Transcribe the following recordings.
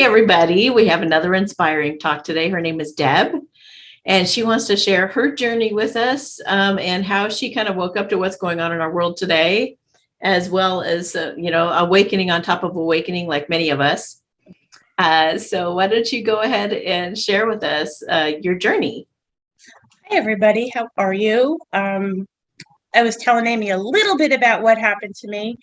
everybody. We have another inspiring talk today. Her name is Deb, and she wants to share her journey with us and how she kind of woke up to what's going on in our world today, as well as, awakening on top of awakening like many of us. So why don't you go ahead and share with us your journey? Hi, everybody. How are you? I was telling Amy a little bit about what happened to me.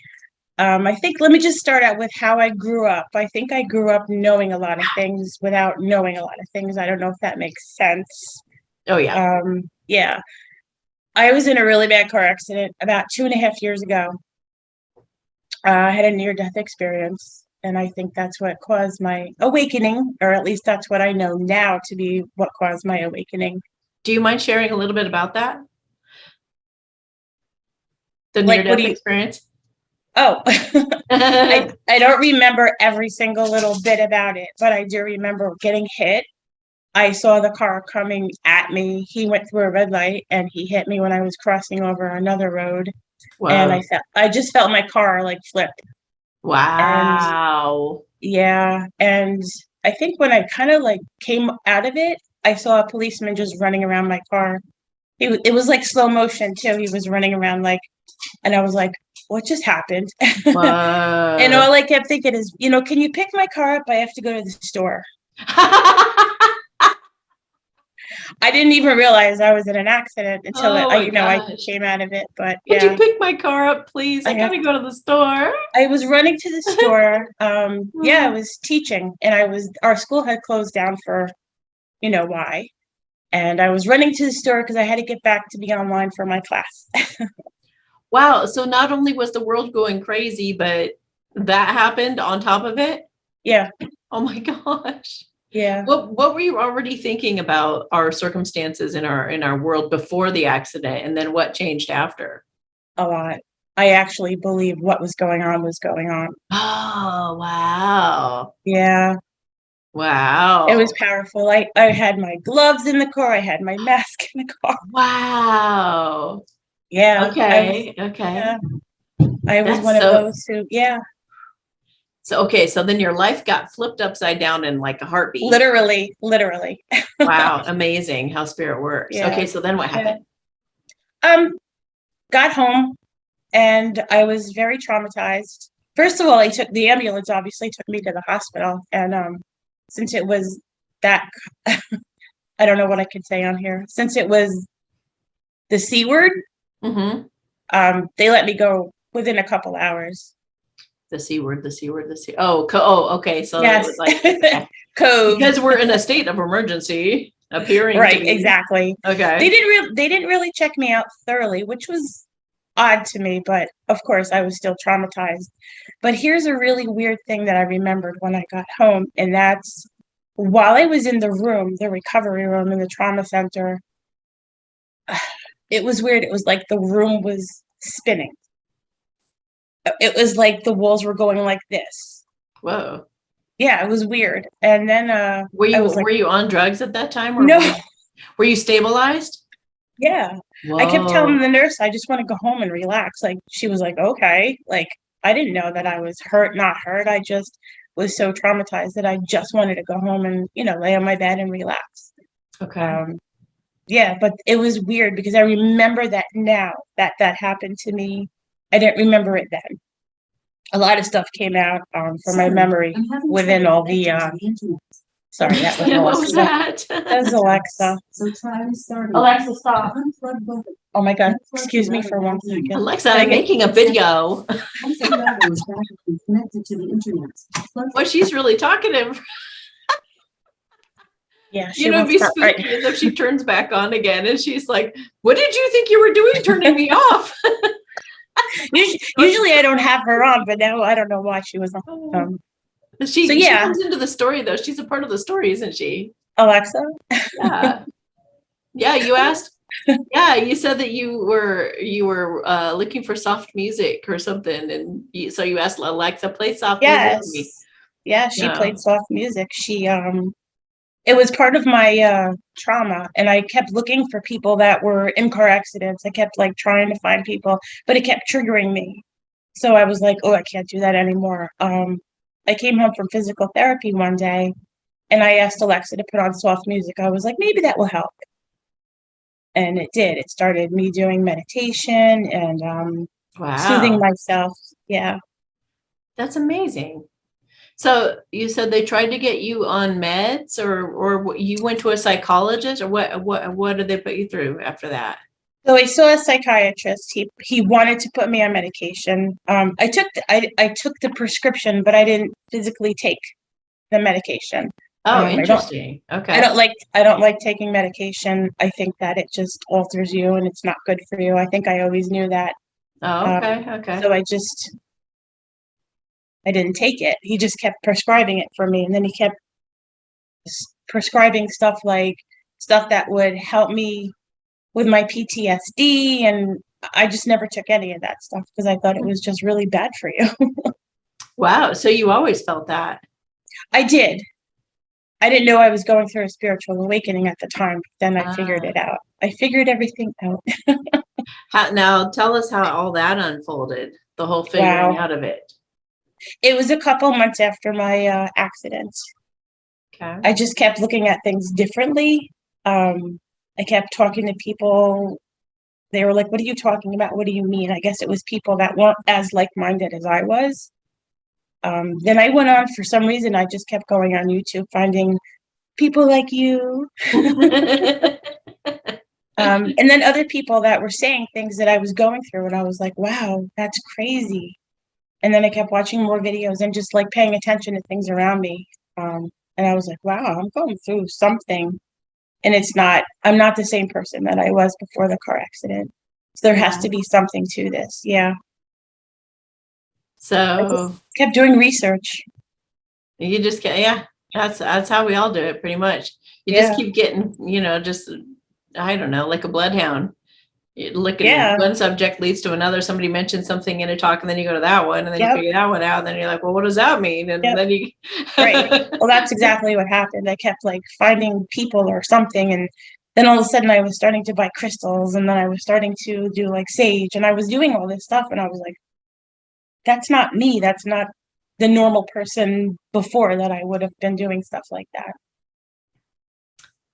I think let me just start out with how I grew up. I think I grew up knowing a lot of things without knowing a lot of things. I don't know if that makes sense. Oh, yeah. Yeah. I was in a really bad car accident about 2.5 years ago. I had a near-death experience, and I think that's what caused my awakening, or at least that's what I know now to be what caused my awakening. Do you mind sharing a little bit about that? The Like, near-death experience? Oh, I don't remember every single little bit about it, but I do remember getting hit. I saw the car coming at me. He went through a red light and he hit me when I was crossing over another road. Wow. And I just felt my car like flip. Wow. And I think when I kind of like came out of it, I saw a policeman just running around my car. It was like slow motion too. He was running around and I was like, what just happened? And all I kept thinking is, can you pick my car up? I have to go to the store. I didn't even realize I was in an accident until I came out of it. But Would you pick my car up, please? I gotta go to the store. I was running to the store. I was teaching, and our school had closed down for, why. And I was running to the store because I had to get back to be online for my class. Wow. So not only was the world going crazy, but that happened on top of it? Yeah. Oh my gosh. Yeah. What were you already thinking about our circumstances in our world before the accident, and then what changed after? A lot. I actually believed what was going on was going on. Oh, wow. Yeah. Wow. It was powerful. I had my gloves in the car. I had my mask in the car. Wow. Yeah. Okay. Yeah. I was one of those who, yeah. So then your life got flipped upside down in like a heartbeat. Literally. Wow. Amazing how spirit works. Yeah. Okay. So then what happened? Got home and I was very traumatized. First of all, the ambulance obviously took me to the hospital. And since it was that, I don't know what I could say on here. Since it was the C word, they let me go within a couple hours. The C word, the C word, the C. Okay. So yes. It was like code, because we're in a state of emergency appearing. Right. Exactly. Okay. They didn't really check me out thoroughly, which was odd to me, but of course I was still traumatized. But here's a really weird thing that I remembered when I got home, and that's while I was in the recovery room in the trauma center, it was weird. It was like the room was spinning. It was like the walls were going like this. Whoa. Yeah, it was weird. And then were you on drugs at that time? Or no. Were you stabilized? Yeah. Whoa. I kept telling the nurse I just want to go home and relax. Like, she was like, okay. Like, I didn't know that I was not hurt. I just was so traumatized that I just wanted to go home and, lay on my bed and relax. Okay. Yeah, but it was weird because I remember that now that happened to me. I didn't remember it then. A lot of stuff came out from my memory within all the sorry, that was what was that? That was Alexa. So try restarting. Alexa, stop. Oh my God. Excuse me for 1 second. Alexa, I'm making a video. Well, she's really talkative. Yeah, it'd be spooky as if she turns back on again and she's like, what did you think you were doing turning me off? Usually I don't have her on, but now I don't know why she was on. She comes into the story though. She's a part of the story, isn't she? Alexa? Yeah, you asked. Yeah, you said that you were looking for soft music or something, and so you asked Alexa, play soft music for me. Yeah, she played soft music. She it was part of my trauma, and I kept looking for people that were in car accidents. I kept trying to find people, but it kept triggering me. So I was like, oh, I can't do that anymore. I came home from physical therapy one day and I asked Alexa to put on soft music. I was like, maybe that will help. And it did. It started me doing meditation and soothing Wow. myself. Yeah. That's amazing. So you said they tried to get you on meds, or you went to a psychologist, or what did they put you through after that? So I saw a psychiatrist. He wanted to put me on medication. I took the prescription, but I didn't physically take the medication. Oh, I don't interesting. Okay. I don't like taking medication. I think that it just alters you and it's not good for you. I think I always knew that. Oh, Um, okay. Okay. so I didn't take it. He just kept prescribing it for me, and then he kept prescribing stuff that would help me with my PTSD, and I just never took any of that stuff because I thought it was just really bad for you. Wow. So you always felt that. I did. I didn't know I was going through a spiritual awakening at the time, but then I figured Ah. it out. I figured everything out. Now tell us how all that unfolded, the whole figuring Wow. out of it. It was a couple months after my accident. Okay. I just kept looking at things differently. I kept talking to people. They were like, "What are you talking about? What do you mean?" I guess it was people that weren't as like-minded as I was. Then I went on, for some reason, I just kept going on YouTube, finding people like you. And then other people that were saying things that I was going through, and I was like, wow, that's crazy. And then I kept watching more videos and just like paying attention to things around me. And I was like, wow, I'm going through something. And I'm not the same person that I was before the car accident. So there has Yeah. to be something to this. Yeah. I just So kept doing research. you just get, yeah, that's how we all do it pretty much. You just Yeah. keep getting, just, I don't know, like a bloodhound. You look in Yeah. one subject leads to another. Somebody mentions something in a talk, and then you go to that one, and then you Yep. figure that one out, and then you're like, well, what does that mean? And Yep. then you Right. Well, that's exactly what happened. I kept like finding people or something, and then all of a sudden I was starting to buy crystals, and then I was starting to do like sage, and I was doing all this stuff, and I was like, that's not me. That's not the normal person before that I would have been doing stuff like that.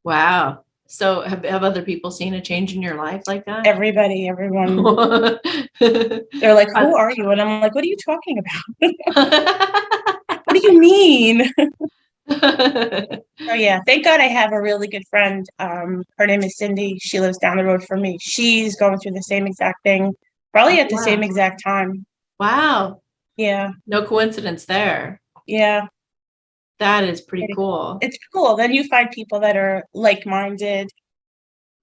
Wow. So have other people seen a change in your life like that? Everyone, they're like, who are you? And I'm like, what are you talking about? What do you mean? Oh yeah, thank God I have a really good friend. Her name is Cindy. She lives down the road from me. She's going through the same exact thing, Oh, probably at the same wow. exact time. Wow. Yeah, No coincidence there. yeah. That is pretty It- cool. It's cool. Then you find people that are like-minded.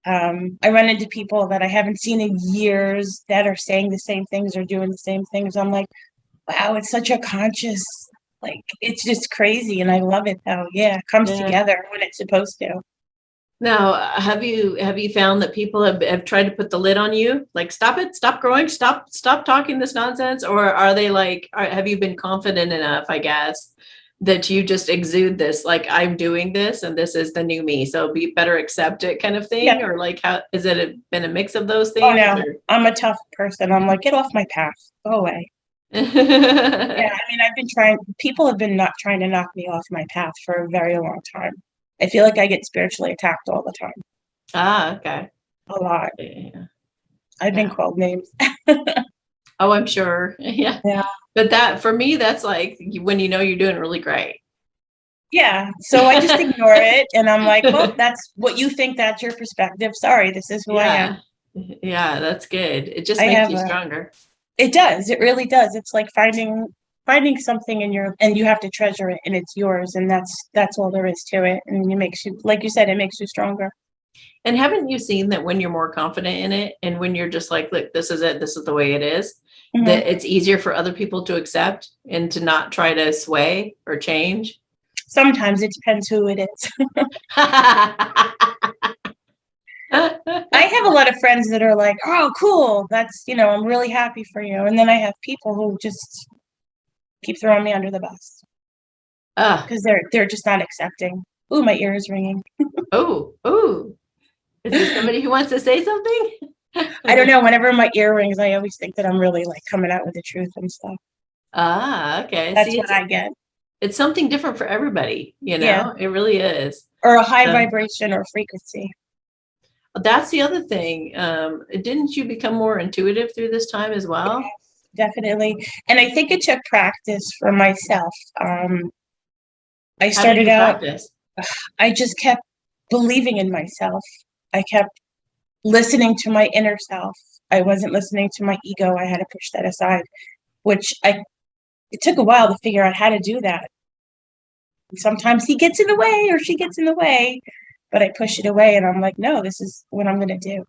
I run into people that I haven't seen in years that are saying the same things or doing the same things. I'm like, wow, it's such a conscious, like, it's just crazy. And I love it how, yeah, it comes Yeah. together when it's supposed to. Now, have you found that people have tried to put the lid on you? Like, stop it, stop growing, stop talking this nonsense? Or are they like, have you been confident enough, I guess, that you just exude this, like, I'm doing this and this is the new me, so be better accept it kind of Yeah. thing? Or like, how is it been a mix of those Oh things? no, I'm a tough person. I'm like, get off my path. Go away. Or Yeah, I mean, people have been not trying to knock me off my path for a very long time. I feel like I get spiritually attacked all the time. Okay. A lot. Yeah. I've been Yeah. called names. Oh, I'm sure. Yeah. Yeah. But that for me, that's like when you know you're doing really great. Yeah. So I just ignore it and I'm like, well, that's what you think, that's your perspective. Sorry, this is who I Yeah. am. Yeah, that's good. It just I makes have you a stronger. It does. It really does. It's like finding something in your and you have to treasure it and it's yours and that's all there is to it. And it makes you, like you said, it makes you stronger. And haven't you seen that when you're more confident in it and when you're just like, look, this is it, this is the way it is, Hmm. that it's easier for other people to accept and to not try to sway or change? Sometimes it depends who it is. I have a lot of friends that are like, "Oh, cool. That's, I'm really happy for you." And then I have people who just keep throwing me under the bus Ah, because they're just not accepting. Ooh, my ear is ringing. oh. Is this somebody who wants to say something? I don't know. Whenever my ear rings, I always think that I'm really like coming out with the truth and stuff. Okay. That's See, what I get. it's something different for everybody, Yeah. it really is. Or a high So vibration or frequency. that's the other thing. Didn't you become more intuitive through this time as well? Definitely. And I think it took practice for myself. I How did started you out, practice? I just kept believing in myself. I kept listening to my inner self. I wasn't listening to my ego. I had to push that aside, which it took a while to figure out how to do that. Sometimes he gets in the way or she gets in the way, but I push it away and I'm like, no, this is what I'm going to do.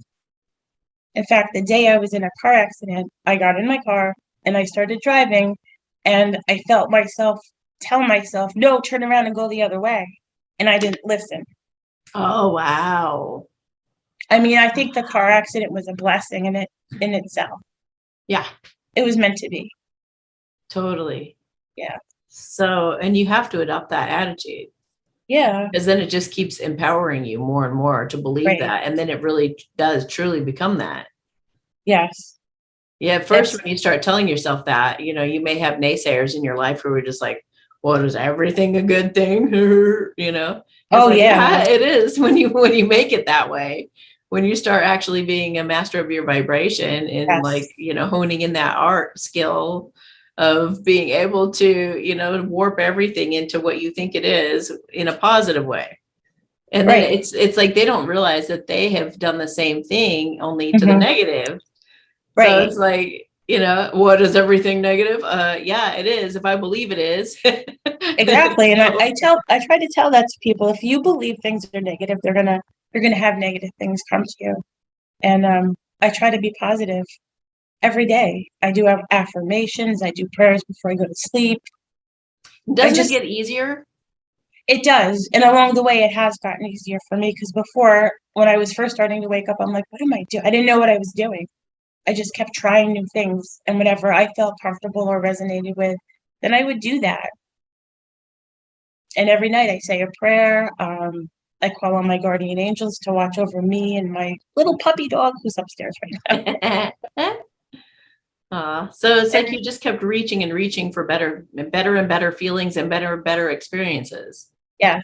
In fact, the day I was in a car accident, I got in my car and I started driving and I felt myself tell myself, no, turn around and go the other way. And I didn't listen. Oh, wow. I mean, I think the car accident was a blessing in itself. Yeah, It was meant to be. totally. Yeah. So, and you have to adopt that attitude, Yeah. because then it just keeps empowering you more and more to believe Right. that. And then it really does truly become that. Yes. Yeah, at first, when you start telling yourself that, you may have naysayers in your life who are just like, what, is everything a good thing? It's Oh, like, yeah. yeah, it is when you make it that way. When you start actually being a master of your vibration and Yes. like, honing in that art skill of being able to, warp everything into what you think it is in a positive way. And then Right. it's like they don't realize that they have done the same thing, only to the Hmm. negative. So Right. it's like, what is everything negative? Yeah, it is. If I believe it is. Exactly. And So I try to tell that to people. If you believe things are negative, you're gonna have negative things come to you. And I try to be positive every day. I do have affirmations. I do prayers before I go to sleep. I doesn't it just get easier? It does. And along the way, it has gotten easier for me because before, when I was first starting to wake up, I'm like, what am I doing? I didn't know what I was doing. I just kept trying new things. And whatever I felt comfortable or resonated with, then I would do that. And every night I say a prayer. I call on my guardian angels to watch over me and my little puppy dog who's upstairs right now. So it's like And you just kept reaching and reaching for better and better and better feelings and better experiences. yes.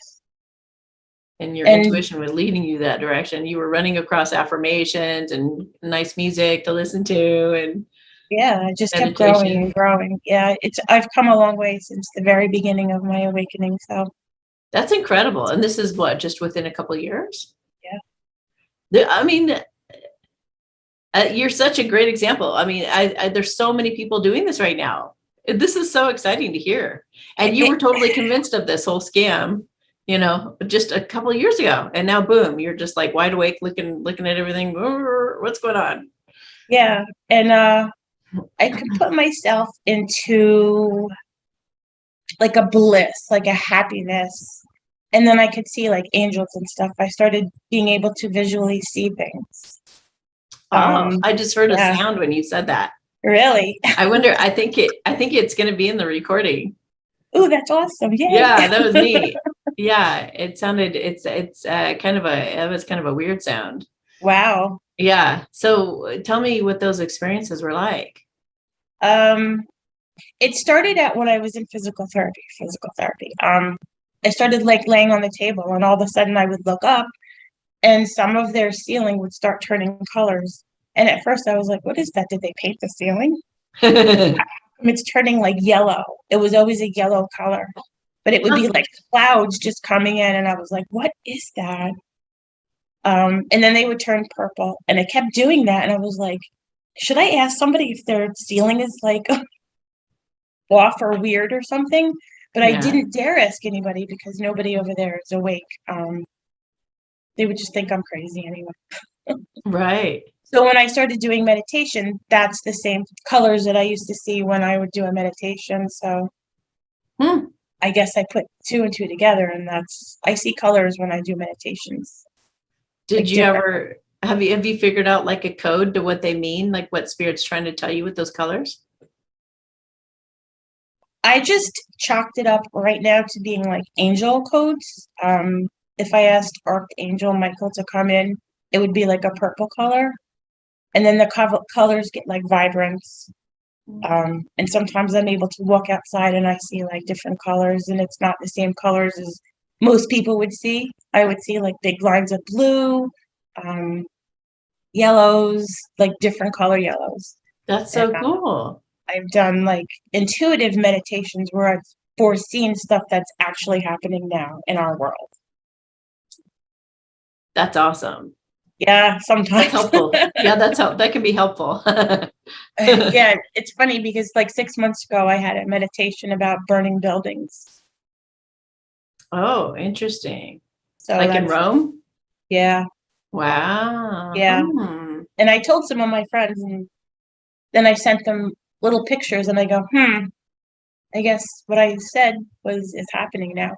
And your And intuition was leading you that direction. You were running across affirmations and nice music to listen to and yeah, I just kept growing meditation. and growing. Yeah, I've come a long way since the very beginning of my awakening. So That's incredible. And this is what, just within a couple of years? yeah. I mean, you're such a great example. I mean, there's so many people doing this right now. This is so exciting to hear. And you were totally convinced of this whole scam, just a couple of years ago. And now, boom, you're just like wide awake, looking at everything. What's going on? Yeah, and I could put myself into like a bliss, like a happiness, and then I could see like angels and stuff. I started being able to visually see things. Oh, I just heard a Yeah, sound when you said that. really. I wonder. I think it's going to be in the recording. Ooh, that's awesome! Yay! Yeah, that was neat. Yeah, it sounded. It's it was kind of a weird sound. Wow. Yeah. So tell me what those experiences were like. Um, it started out when I was in physical therapy. I started like laying on the table, and all of a sudden I would look up, and some of their ceiling would start turning colors. And at first I was like, what is that? Did they paint the ceiling? It's turning like yellow. It was always a yellow color, but it would be like clouds just coming in. And I was like, what is that? And then they would turn purple. And I kept doing that. And I was like, should I ask somebody if their ceiling is like off or weird or something? But I Yeah. didn't dare ask anybody because nobody over there is awake. They would just think I'm crazy anyway. Right. So when I started doing meditation, that's the same colors that I used to see when I would do a meditation. So Hmm. I guess I put two and two together, and I see colors when I do meditations, Did like you different. ever have you figured out like a code to what they mean, like what spirit's trying to tell you with those colors? I just chalked it up right now to being like angel codes. If I asked Archangel Michael to come in, it would be like a purple color, and then the colors get like vibrance. And sometimes I'm able to walk outside and I see like different colors, and it's not the same colors as most people would see. I would see like big lines of blue, um, yellows, like different color yellows. That's And so cool. I've done like intuitive meditations where I've foreseen stuff that's actually happening now in our world. That's awesome. Yeah, That's sometimes. helpful. Yeah, that can be helpful. Yeah, it's funny because like 6 months ago, I had a meditation about burning buildings. Oh, interesting. So Like in that's, Rome? yeah, Wow. yeah. Hmm. And I told some of my friends, and then I sent them little pictures, and I go, I guess what I said is happening now.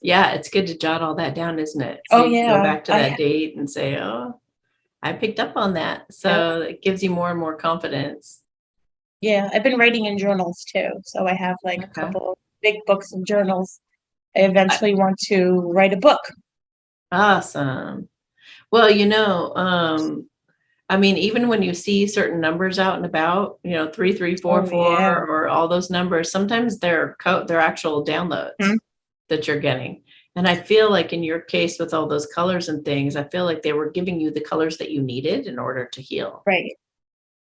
Yeah, it's good to jot all that down, isn't it? So Oh you can go yeah, back to that date and say, oh, I picked up on that. yep, So it gives you more and more confidence. yeah. I've been writing in journals too, so I have like a Okay. couple of big books of journals. I I- eventually want to write a book. Awesome. Well, I mean, even when you see certain numbers out and about, 3344 Oh yeah. or all those numbers, sometimes they're actual Hmm. downloads that you're getting. And I feel like in your case with all those colors and things, I feel like they were giving you the colors that you needed in order to heal. Right.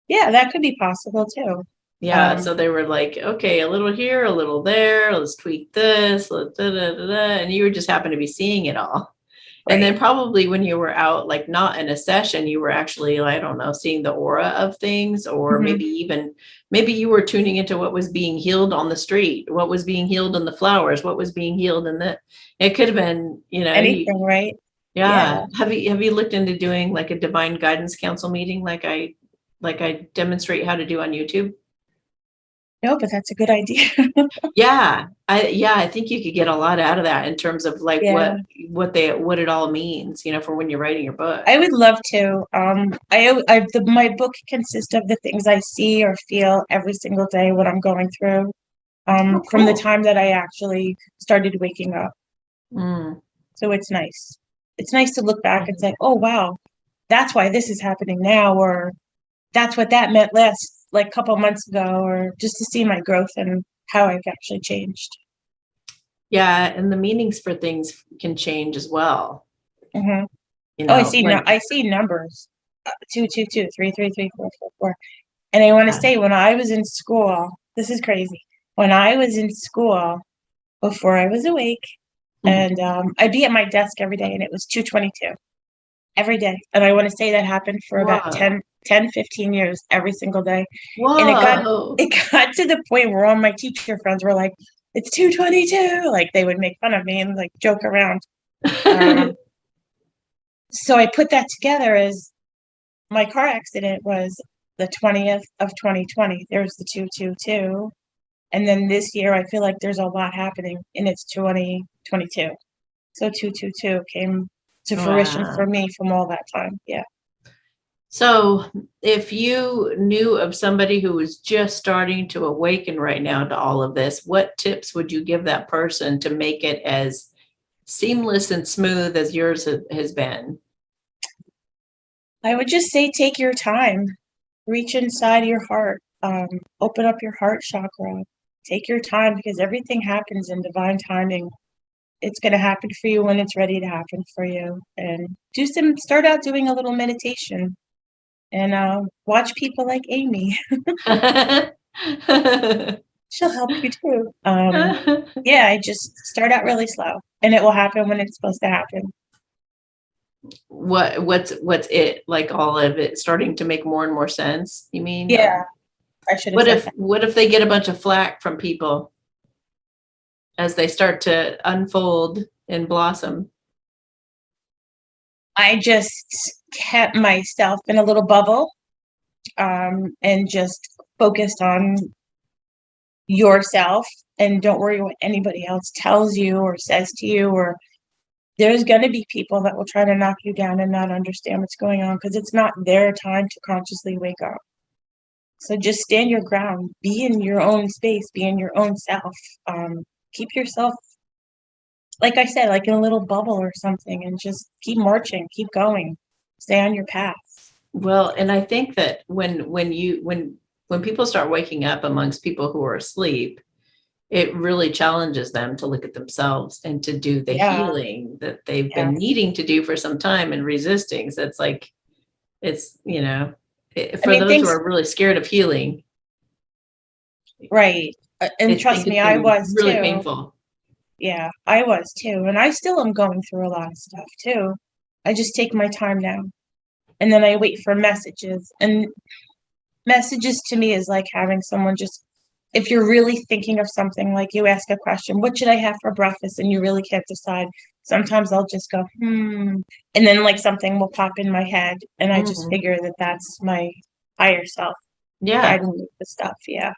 Yeah, that could be possible too. Yeah, Um, so they were like, okay, a little here, a little there, let's tweak this, and you were just happen to be seeing it all. And right. then probably when you were out, like not in a session, you were actually, I don't know, seeing the aura of things, or Hmm. maybe you were tuning into what was being healed on the street, what was being healed in the flowers, what was being healed in it could have been, Anything, right? Yeah. yeah. Have you looked into doing like a divine guidance council meeting like I demonstrate how to do on YouTube? No, but that's a good idea. Yeah, I think you could get a lot out of that in terms of like Yeah. what it all means, for when you're writing your book. I would love to. My book consists of the things I see or feel every single day what I'm going through. Oh, From the cool. time that I actually started waking up. Mm. So it's nice. It's nice to look back and say, "Oh wow, that's why this is happening now," or "That's what that meant last like a couple months ago," or just to see my growth and how I've actually changed. Yeah, and the meanings for things can change as well. Hmm. You Oh, I know, see. No, when I see numbers. 222, 333, 444. And I want to uh, say, when I was in school, this is crazy. When I was in school, before I was awake, mhm. and I'd be at my desk every day, and it was 222 every day. And I want to say that happened for about Whoa. 15 years every single day. And it got Whoa. it got to the point where all my teacher friends were like, "It's 222." Like they would make fun of me and like joke around. Um, so I put that together as my car accident was the 20th of 2020. There's the 222. And then this year, I feel like there's a lot happening, and it's 2022. So 222 came to fruition for Wow. me from all that time. Yeah. So, if you knew of somebody who was just starting to awaken right now to all of this, what tips would you give that person to make it as seamless and smooth as yours has been? I would just say take your time, reach inside your heart, open up your heart chakra, take your time because everything happens in divine timing. It's going to happen for you when it's ready to happen for you. And start out doing a little meditation and watch people like Amy. She'll help you too. Yeah, I just start out really slow and it will happen when it's supposed to happen. What's it like, all of it starting to make more and more sense, you mean? Yeah, I should have What said if that. what if they get a bunch of flack from people as they start to unfold and blossom? I just kept myself in a little bubble and just focused on yourself and don't worry what anybody else tells you or says to you, or there's going to be people that will try to knock you down and not understand what's going on because it's not their time to consciously wake up. So just stand your ground, be in your own space, be in your own self. Keep yourself, like I said, like in a little bubble or something, and just keep marching, keep going, stay on your path. Well, and I think that when when people start waking up amongst people who are asleep, it really challenges them to look at themselves and to do the Yeah. healing that they've been Yes. needing to do for some time and resisting. So it's like, it's, I for mean, those who things, are really scared of healing, right. And I think trust me, it's going I to be was really too. painful. Yeah, I was too. And I still am going through a lot of stuff too. I just take my time now. And then I wait for messages. And messages to me is like having someone just, if you're really thinking of something, like you ask a question, what should I have for breakfast? And you really can't decide. Sometimes I'll just go, and then like something will pop in my head. And I just Mhm. figure that that's my higher self Yeah. guiding me with stuff. Yeah.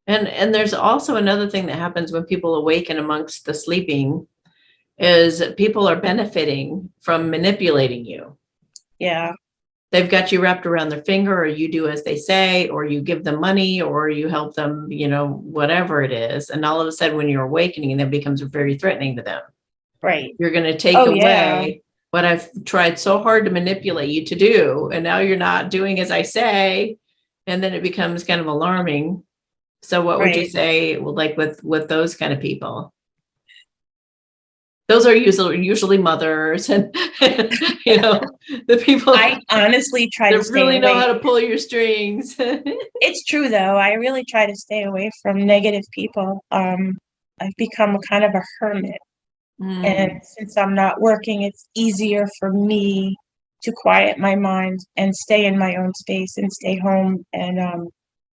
And there's also another thing that happens when people awaken amongst the sleeping is people are benefiting from manipulating you. Yeah. They've got you wrapped around their finger, or you do as they say, or you give them money, or you help them, whatever it is. And all of a sudden, when you're awakening, that becomes very threatening to them. Right. You're going to take Oh, yeah. away what I've tried so hard to manipulate you to do. And now you're not doing as I say. And then it becomes kind of alarming. So what would you Right. say, well, like with those kind of people? Those are usually mothers and, the people I honestly try to that stay really know away. how to pull your strings. It's true though. I really try to stay away from negative people. I've become a kind of a hermit. And Mm, since I'm not working, it's easier for me to quiet my mind and stay in my own space and stay home and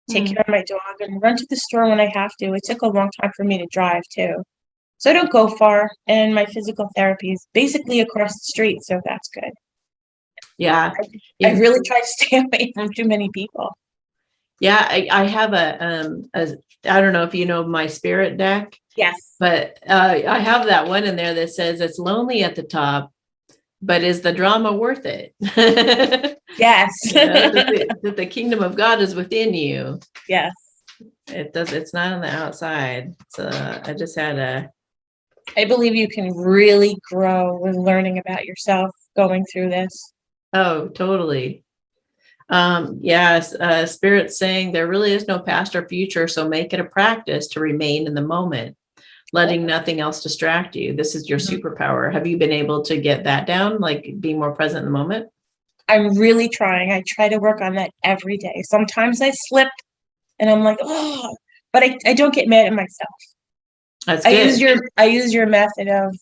take mm. care of my dog and run to the store when I have to. It took a long time for me to drive too. So I don't go far, and my physical therapy is basically across the street, so that's good. Yeah. I You- really try to stay away from too many people. yeah. I have I don't know if you know my spirit deck, Yes. but I have that one in there that says it's lonely at the top, but is the drama worth it? Yes. That the kingdom of God is within you. Yes. It's not on the outside. So I just had I believe you can really grow with learning about yourself going through this. oh, totally. Yes, spirit saying there really is no past or future. So make it a practice to remain in the moment, letting nothing else distract you. This is your Mhm. superpower. Have you been able to get that down? Like being more present in the moment? I'm really trying. I try to work on that every day. Sometimes I slip and I'm like, oh, but I don't get mad at myself. That's I use good. your method of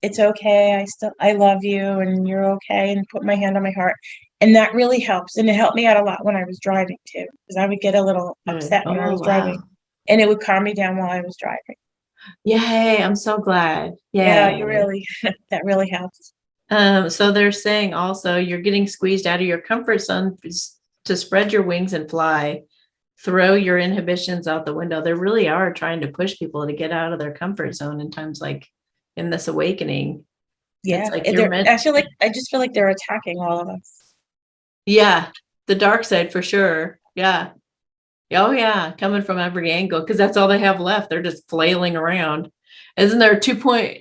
it's okay, I love you and you're okay and put my hand on my heart. And that really helps. And it helped me out a lot when I was driving too, because I would get a little Good. upset when I Oh, was driving wow. and it would calm me down while I was driving. Yay. I'm so glad. Yeah, you Yay. really that really helps. So they're saying also you're getting squeezed out of your comfort zone to spread your wings and fly, throw your inhibitions out the window. They really are trying to push people to get out of their comfort zone in times like in this awakening. It's Yeah. like And you're I just feel like they're attacking all of us. yeah, the dark side for sure. Yeah. Oh yeah, coming from every angle because that's all they have left. They're just flailing around. Isn't there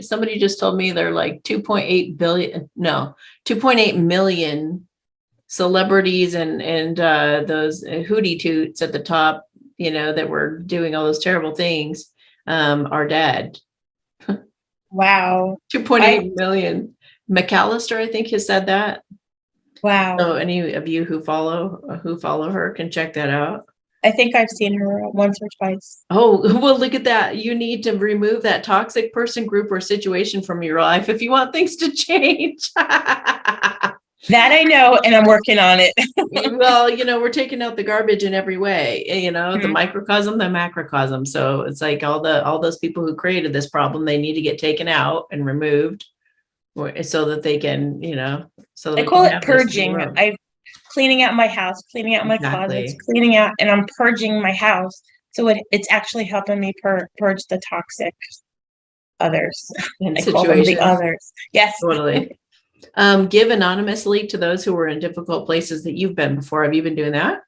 somebody just told me they're like 2.8 billion, no, 2.8 million celebrities and those hootie toots at the top, that were doing all those terrible things, are dead. Wow. I 2.8 million. McAllister, I think, has said that. wow. So any of you who follow her can check that out. I think I've seen her once or twice. Oh, well, look at that. You need to remove that toxic person, group, or situation from your life if you want things to change. That I know, and I'm working on it. Well, we're taking out the garbage in every way, the Mhm. microcosm, the macrocosm. So it's like all those people who created this problem, they need to get taken out and removed so that they can, so that I we can call it have this new purging. world. I'm cleaning out my house, cleaning out my closets, Exactly. cleaning out, and I'm purging my house. So it's actually helping me purge the toxic others. In I call them the situations. others. Yes. Totally. Give anonymously to those who were in difficult places that you've been before. Have you been doing that?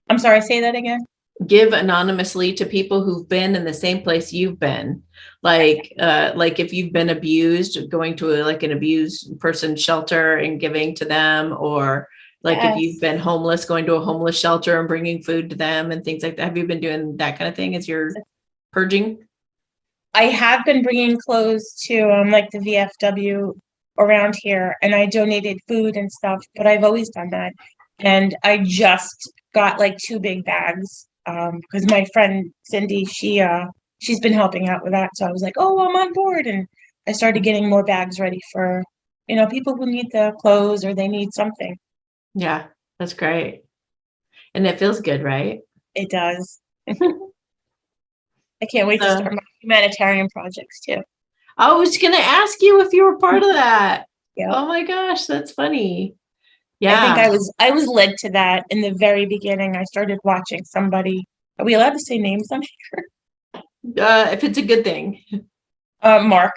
I'm sorry, say that again. Give anonymously to people who've been in the same place you've been. Like if you've been abused, going to like an abused person shelter and giving to them, or Like if you've Yes. been homeless, going to a homeless shelter and bringing food to them and things like that. Have you been doing that kind of thing as you're purging? I have been bringing clothes to like the VFW around here, and I donated food and stuff, but I've always done that. And I just got like 2 big bags because my friend Cindy, she's been helping out with that. So I was like, oh, I'm on board, and I started getting more bags ready for, people who need the clothes or they need something. Yeah, that's great. And it feels good, right? It does. I can't wait to So start my humanitarian projects too. I was going to ask you if you were part of that. Yep. Oh my gosh, that's funny. I think Yeah. I was led to that in the very beginning. I started watching somebody. Are we allowed to say names on If it's a good thing. Mark.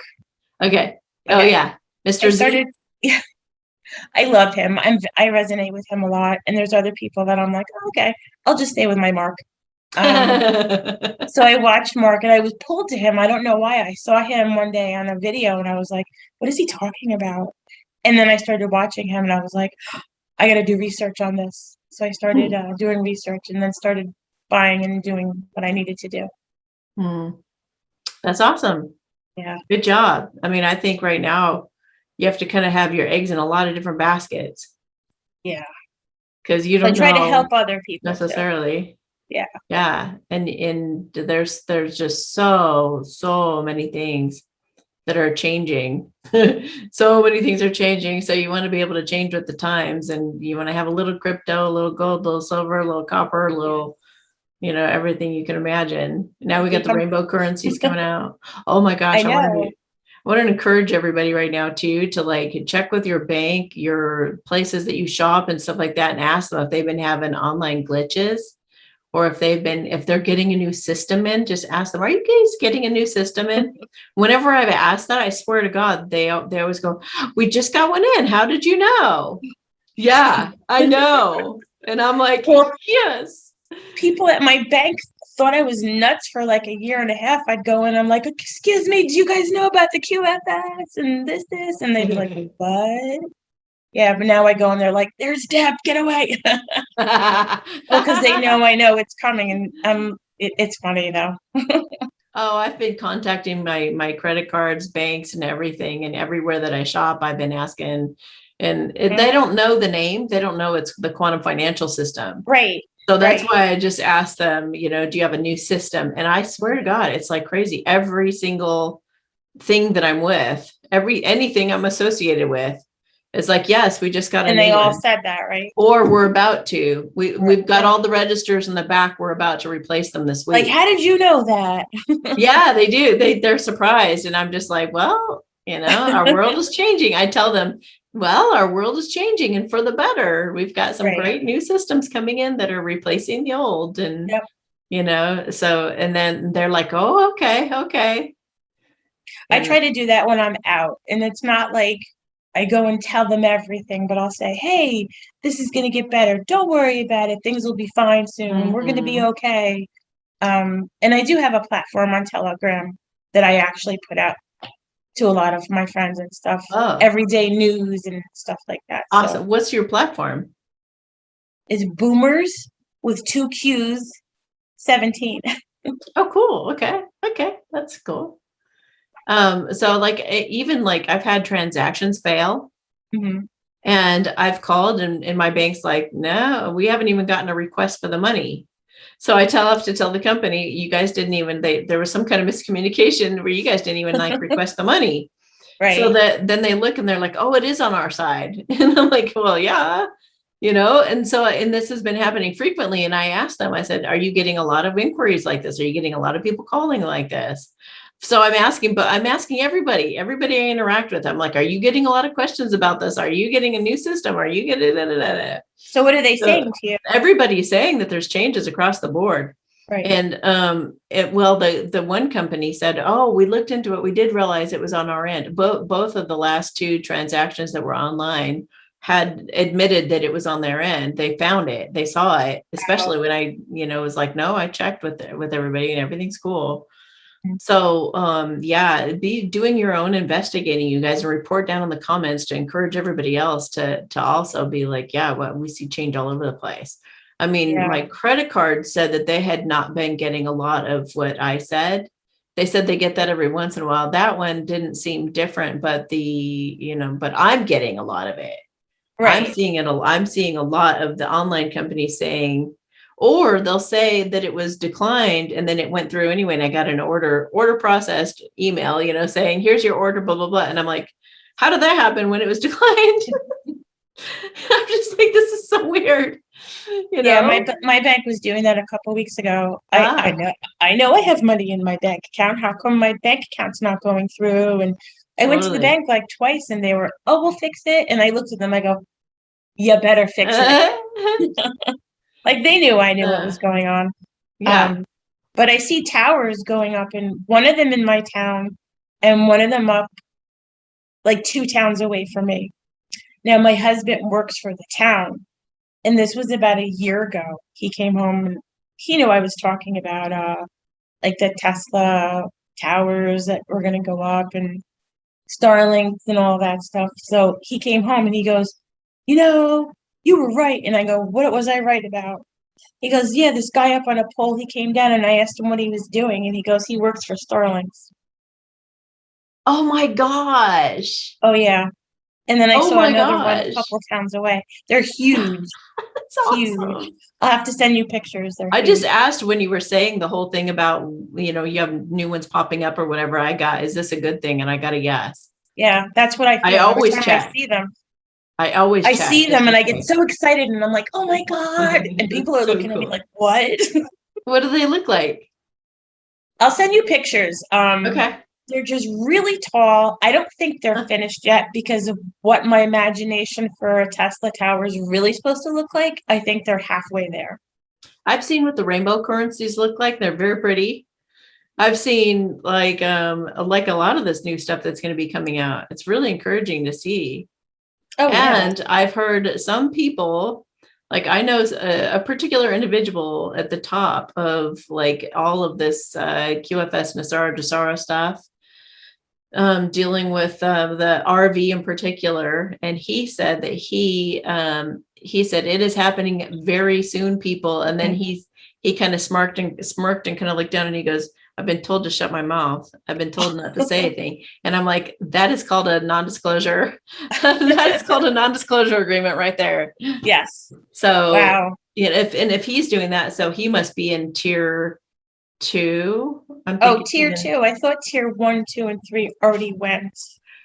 Okay. Oh Okay. yeah. I Mr. Z. started yeah, I love him. I resonate with him a lot. And there's other people that I'm like, oh, okay, I'll just stay with my Mark. So I watched Mark and I was pulled to him. I don't know why. I saw him one day on a video and I was like, what is he talking about? And then I started watching him and I was like, I got to do research on this. So I started doing research and then started buying and doing what I needed to do. Hmm. That's awesome. Yeah. Good job. I mean, I think right now you have to kind of have your eggs in a lot of different baskets Yeah. because you But don't try to know help other people too. necessarily. Yeah. Yeah. And there's just so many things that are changing. So many things are changing. So you want to be able to change with the times, and you want to have a little crypto, a little gold, a little silver, a little copper, a little, everything you can imagine. Now we got the Become, rainbow currencies coming out. Oh my I gosh. know. I want to encourage everybody right now too, to like check with your bank, your places that you shop and stuff like that, and ask them if they've been having online glitches, or if they're getting a new system in. Just ask them, are you guys getting a new system in? Whenever I've asked that, I swear to God, they always go, we just got one in. How did you know? Yeah, I know. And I'm like, Well, yes. people at my bank thought I was nuts for like a year and a half. I'd go in, I'm like, excuse me, do you guys know about the QFS and this? And they'd be like, what? Yeah, but now I go and they're like, there's Deb, get away. Well, because they know I know it's coming and it's funny though. Oh, I've been contacting my credit cards, banks, and everything, and everywhere that I shop, I've been asking, and they don't know the name. They don't know it's the quantum financial system. Right, So that's right. why I just asked them, do you have a new system? And I swear to God, it's like crazy. Every single thing that I'm with, anything I'm associated with, it's like, yes, we just got a And they new all one. said that, right? Or we're about to. We've got all the registers in the back. We're about to replace them this Like, week. how did you know that? Yeah, they do. They're surprised. And I'm just like, well, our world is changing. I tell them, well, our world is changing and for the better. We've got some Right. great new systems coming in that are replacing the old. And, Yep. so, and then they're like, oh, okay. I And try to do that when I'm out. And it's not like I go and tell them everything, but I'll say, hey, this is going to get better. Don't worry about it. Things will be fine soon. We're going to be Mhm. okay. And I do have a platform on Telegram that I actually put out to a lot of my friends and stuff, Oh, everyday news and stuff like that. So awesome. What's your platform? it's Boomers with 2 Q's 17. Oh, cool. Okay. That's cool. So like even like I've had transactions fail. Mhm. And I've called and my bank's like, no, we haven't even gotten a request for the money. So I have to tell the company, you guys didn't even, there was some kind of miscommunication where you guys didn't even like request the money. So Right. that then they look and they're like, oh, it is on our side. And I'm like, well, yeah, and this has been happening frequently. And I asked them, I said, are you getting a lot of inquiries like this? Are you getting a lot of people calling like this? So I'm asking everybody I interact with. I'm like, are you getting a lot of questions about this? Are you getting a new system? Are you getting So what are they So saying to you? everybody's saying that there's changes across the board. Right. And the one company said, oh, we looked into it. We did realize it was on our end. Both of the last two transactions that were online had admitted that it was on their end. They found it. They saw it, especially when I, was like, no, I checked with everybody and everything's cool. So, yeah, be doing your own investigating, you guys, and report down in the comments to encourage everybody else to also be like, yeah, well, we see change all over the place. I mean, Yeah. my credit card said that they had not been getting a lot of what I said. They said they get that every once in a while. That one didn't seem different, but but I'm getting a lot of it. Right. I'm seeing a lot of the online companies saying, or they'll say that it was declined and then it went through anyway. And I got an order processed email, saying, here's your order, blah, blah, blah. And I'm like, how did that happen when it was declined? I'm just like, this is so weird, Yeah, my bank was doing that a couple weeks ago. Ah, I know I have money in my bank account. How come my bank account's not going through? And I went to the totally. bank like twice and they were, oh, we'll fix it. And I looked at them, I go, you better fix it. Like they knew I knew what was going on. Yeah. Um, but I see towers going up, and one of them in my town and one of them up like 2 towns away from me. Now my husband works for the town, and this was about a year ago. He came home and he knew I was talking about like the Tesla towers that were gonna go up and Starlink and all that stuff. So he came home and he goes, you know, you were right. And I go, what was I right about? He goes, yeah, this guy up on a pole, he came down and I asked him what he was doing. And he goes, he works for Starlinks. Oh my gosh. Oh, yeah. And then I Oh saw my another one a gosh. couple towns away. They're huge, That's huge. awesome. I'll have to send you pictures. They're I just huge. asked when you were saying the whole thing about, you have new ones popping up or whatever. I got, is this a good thing? And I got a yes. Yeah, that's what I I feel. Every always time I check. see them, I always I check see just them and in I get case. so excited and I'm like, oh my God. And people That's are so looking at me cool. like, what? What do they look like? I'll send you pictures. Okay. They're just really tall. I don't think they're finished yet because of what my imagination for a Tesla tower is really supposed to look like. I think they're halfway there. I've seen what the rainbow currencies look like. They're very pretty. I've seen like a lot of this new stuff that's going to be coming out. It's really encouraging to see. Oh yeah. And I've heard some people, like I know a particular individual at the top of like all of this QFS Nasara Dasara stuff, dealing with the RV in particular. And he said that he said it is happening very soon, people. And then he kind of smirked and kind of looked down and he goes, I've been told to shut my mouth. I've been told not to say anything. And I'm like, that is called a non-disclosure. That is called a non-disclosure agreement right there. Yes. So, Wow. if he's doing that, so he must be in tier 2. I'm Oh, thinking tier two. I thought tier 1, 2, and 3 already went.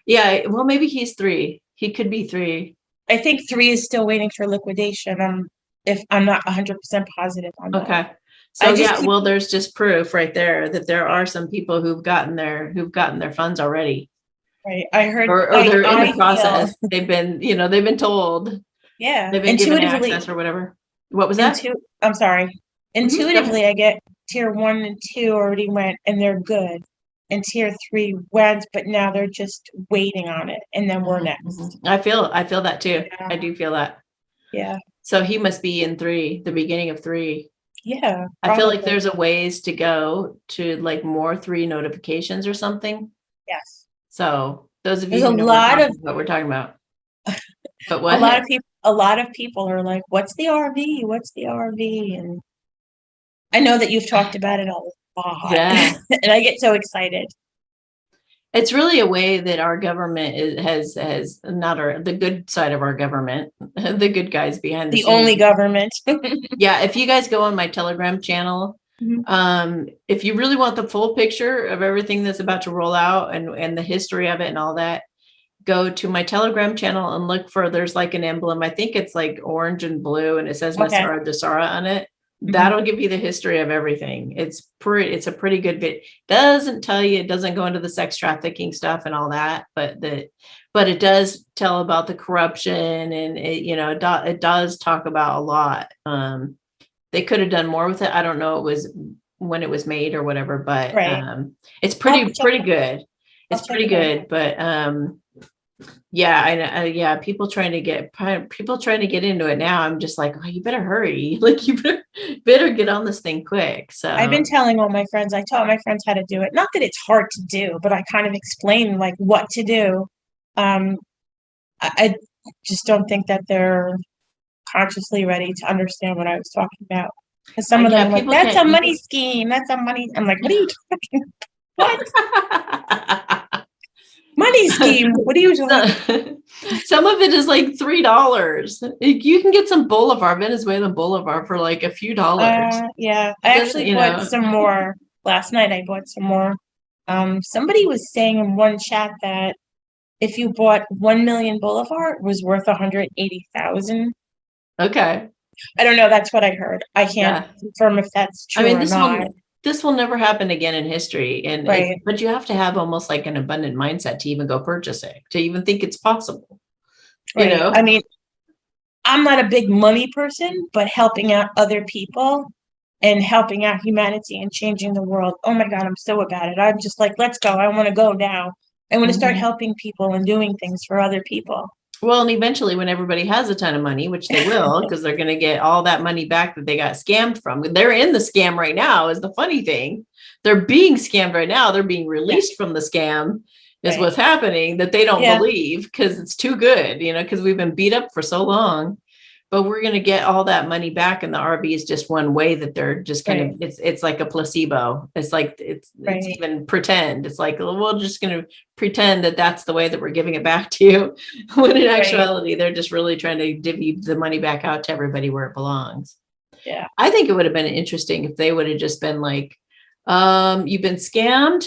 yeah, well, maybe he's 3. He could be 3. I think 3 is still waiting for liquidation. If I'm not 100% positive on that. Okay. I So just yeah, keep well, there's just proof right there that there are some people who've gotten their funds already, right. I heard or they're in the I feel process. They've been told, yeah. they've been given Intuitively access or whatever. What was that? Intu I'm sorry. Go ahead. Intuitively, I get tier 1 and 2 already went and they're good. And tier 3 went, but now they're just waiting on it. And then we're next. I feel that too. Yeah. I do feel that. Yeah. So he must be in 3, the beginning of 3. Yeah. I feel like Probably. there's a ways to go to like more 3 notifications or something. Yes. So those of There's you a who know lot of what we're talking about. But a lot what? of people a lot of people are like, what's the RV? What's the RV? And I know that you've talked about it a lot. Yeah. And I get so excited. It's really a way that our government has not the good side of our government, the good guys behind the The only scenes. government. Yeah, if you guys go on my Telegram channel, Mhm. if you really want the full picture of everything that's about to roll out and the history of it and all that, go to my Telegram channel and look for, there's like an emblem. I think it's like orange and blue and it says Okay. Nasara Dasara on it. Mhm. That'll give you the history of everything. It's a pretty good bit. Doesn't tell you, it doesn't go into the sex trafficking stuff and all that, but it does tell about the corruption and it does talk about a lot. They could have done more with it. I don't know, it was when it was made or whatever, but Right. it's I'll have to pretty check good. I'll It's check pretty it out. good, but Yeah, I know. Yeah, people trying to get into it now. I'm just like, oh, you better hurry. Like, you better get on this thing quick. I've been So telling all my friends, I taught my friends how to do it. Not that it's hard to do, but I kind of explain like what to do. Um, I just don't think that they're consciously ready to understand what I was talking about. Because some of them yeah, are like, people that's can't a you money scheme. That's a money. I'm like, what are you talking? What money scheme? What are you So, talking? some of it is like $3. You can get some Bolivar, Venezuelan Bolivar, for like a few dollars. Yeah, I It doesn't, actually bought some more last night. I bought some more. Somebody was saying in one chat that if you bought 1 million Boulevard, it was worth 180,000. Okay. I don't know. That's what I heard. I can't Yeah. confirm if that's I true mean, or not. this will never happen again in history. And Right, but you have to have almost like an abundant mindset to even go purchase it, to even think it's possible, you right. know? I mean, I'm not a big money person, but helping out other people and helping out humanity and changing the world. Oh my God, I'm so about it. I'm just like, let's go. I want to go now. I want to start Mhm. helping people and doing things for other people. Well, and eventually, when everybody has a ton of money, which they will, because they're going to get all that money back that they got scammed from. They're in the scam right now, is the funny thing. They're being scammed right now. They're being Yeah, released from the scam, is right. what's happening, that they don't Yeah, believe because it's too good, because we've been beat up for so long. But we're going to get all that money back, and the RV is just one way that they're just kind of, right, it's like a placebo. It's like it's right, even pretend. It's like, well, we're just going to pretend that that's the way that we're giving it back to you, when in right. actuality they're just really trying to divvy the money back out to everybody where it belongs. Yeah. I think it would have been interesting if they would have just been like, you've been scammed,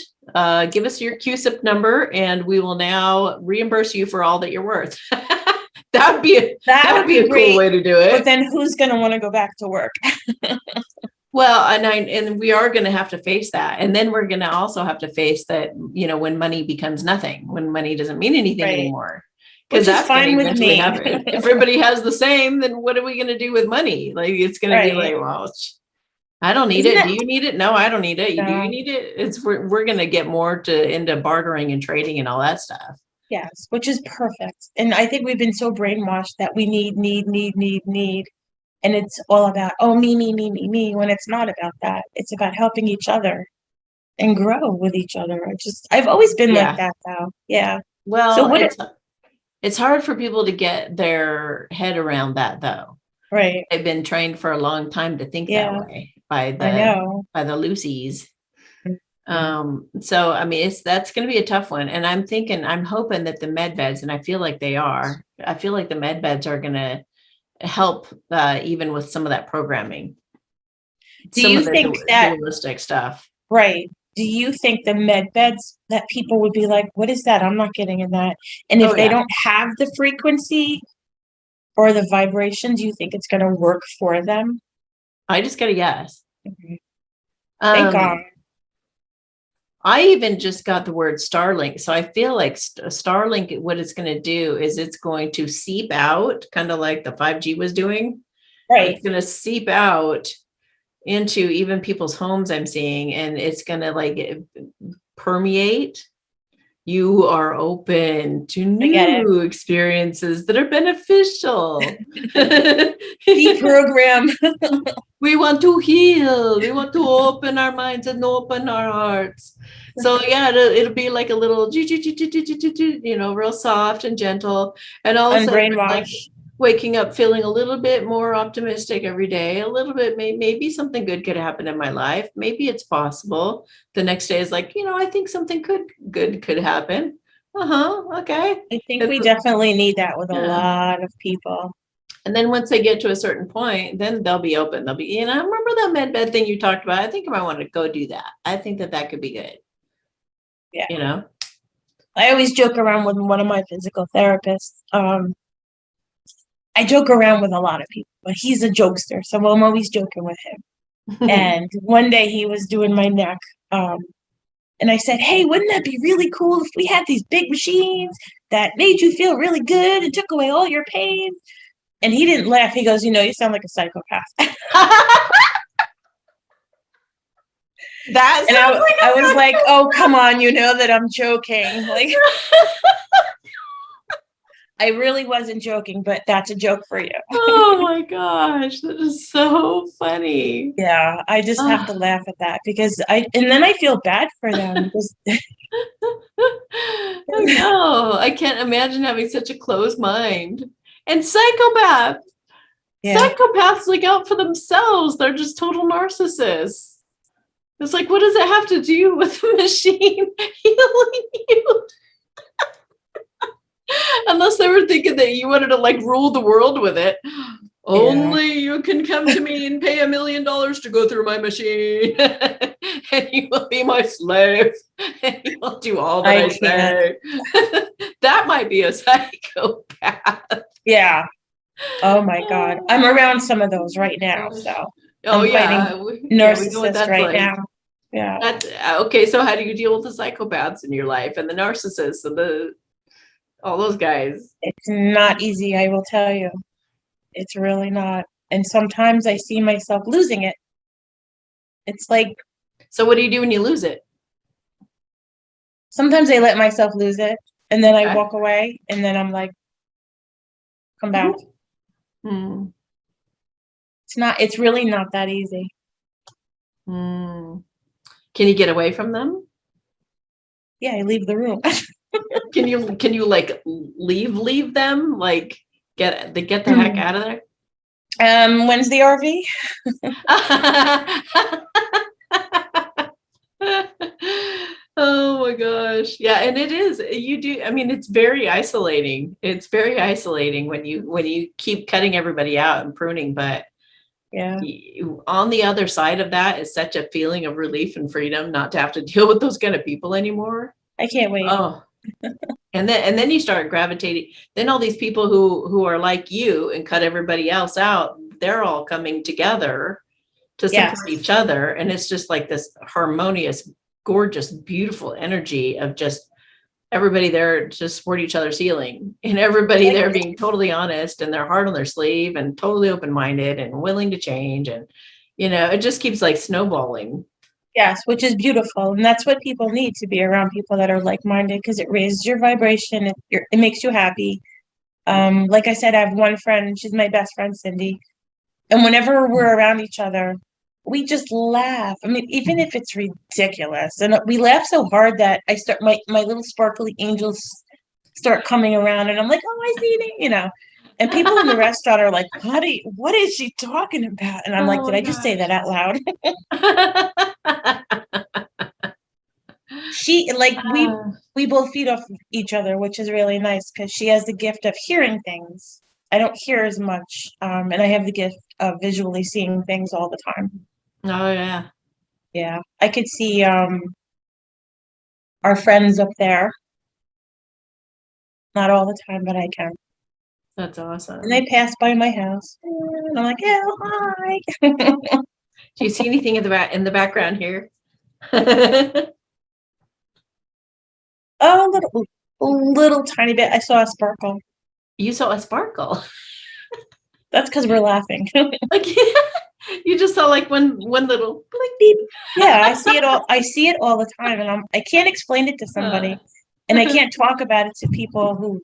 give us your QSIP number and we will now reimburse you for all that you're worth. That That'd would be be a cool great. way to do But it. then who's going to want to go back to work? Well, and we are going to have to face that. And then we're going to also have to face that, when money becomes nothing, when money doesn't mean anything Right. anymore, because Which is that's going to fine with eventually me. happen. If everybody has the same, then what are we going to do with money? Like, it's going to be Right. like, well, I don't need Isn't it. that Do you need it? No, I don't need it. Do you no, need it? We're going to get more into bartering and trading and all that stuff. yes, which is perfect. And I think we've been so brainwashed that we need. And it's all about, oh, me, when it's not about that. It's about helping each other and grow with each other. I've always been like Yeah. that though. Yeah. So Well, what, it's hard for people to get their head around that, though. right. They've been trained for a long time to think that Yeah, way by I the know. Lucy's. Mhm. So I mean, that's going to be a tough one. And I'm hoping that the med beds, and I feel like they are, I feel like the med beds are going to help, even with some of that programming, Do some you of the think that, dualistic stuff. right? Do you think the med beds that people would be like, what is that? I'm not getting in that. And Oh if they yeah. don't have the frequency or the vibrations, you think it's going to work for them? I just got to guess. Mhm. Thank God. Um, I even just got the word Starlink. So I feel like Starlink, what it's going to do is it's going to seep out, kind of like the 5G was doing. Right. It's going to seep out into even people's homes, I'm seeing, and it's going to like permeate. You are open to I get it. new experiences that are beneficial. Deprogram. We want to heal. We want to open our minds and open our hearts. So yeah, it'll be like a little, real soft and gentle. And all of a sudden, it's like Unbrainwash. waking up feeling a little bit more optimistic every day. A little bit, maybe something good could happen in my life. Maybe it's possible. The next day is like, I think something good could happen. Okay. I think And we definitely need that with a yeah. lot of people. And then once they get to a certain point, then they'll be open. They'll be, I remember that med bed thing you talked about. I think I might want to go do that. I think that could be good. Yeah. You know? I always joke around with one of my physical therapists. I joke around with a lot of people, but he's a jokester, so I'm always joking with him. And one day he was doing my neck, um, and I said, "Hey, wouldn't that be really cool if we had these big machines that made you feel really good and took away all your pain?" And he didn't laugh. He goes, "You sound like a psychopath." That And sounds I was like like, "Oh, come on, you know that I'm joking." Like, I really wasn't joking, but that's a joke for you. Oh my gosh, that is so funny. Yeah, I just have to Oh, laugh at that because and then I feel bad for them because I know. I can't imagine having such a closed mind. And yeah, psychopaths look out for themselves. They're just total narcissists. It's like, what does it have to do with the machine healing you? Unless they were thinking that you wanted to like rule the world with it. yeah, Only you can come to me and pay $1 million to go through my machine. And you will be my slave. And you will do all that I I can't. say. That might be a psychopath. Yeah. Oh my God. I'm Oh around some of those right now, so gosh. Oh I'm fighting yeah. We know what narcissists that's right like. now. Yeah. That's okay. So how do you deal with the psychopaths in your life and the narcissists and the all those guys? It's not easy, I will tell you. It's really not. And sometimes I see myself losing it. It's like So what do you do when you lose it? sometimes I let myself lose it and then I Okay. walk away and then I'm like, come back. Hmm. It's really not that easy. Hmm. Can you get away from them? Yeah, I leave the room. Can you like leave them? Like get the heck out of there? When's the RV? Oh my gosh. Yeah, and it is. You do, I mean, it's very isolating. It's very isolating when you keep cutting everybody out and pruning, but Yeah, on the other side of that is such a feeling of relief and freedom not to have to deal with those kind of people anymore. I can't wait. Oh, and then you start gravitating. Then all these people who are like you and cut everybody else out, they're all coming together to Yes. support each other. And it's just like this harmonious, gorgeous, beautiful energy of just everybody there to support each other's healing and everybody there being totally honest and their heart on their sleeve and totally open-minded and willing to change. And, it just keeps like snowballing. Yes, which is beautiful. And that's what people need to be around people that are like-minded because it raises your vibration. It makes you happy. Like I said, I have one friend, she's my best friend, Cindy. And whenever we're around each other, we just laugh. I mean, even if it's ridiculous. And we laugh so hard that I start my little sparkly angels start coming around and I'm like, oh, I see it. And people in the restaurant are like, what is she talking about? And I'm like, Oh did I just say gosh. that out loud? She like we both feed off each other, which is really nice because she has the gift of hearing things. I don't hear as much, and I have the gift of visually seeing things all the time. Oh yeah. Yeah, I could see our friends up there, not all the time, but I can. That's And they awesome. pass by my house, and I'm like, "Oh, hi." Do you see anything in the background here? Oh, little tiny bit. I saw a sparkle. You saw a sparkle. That's because we're laughing. Like you just saw like one little blink. Beep. Yeah, I see it all. I see it all the time, and I can't explain it to Uh, somebody, and I can't talk about it to people who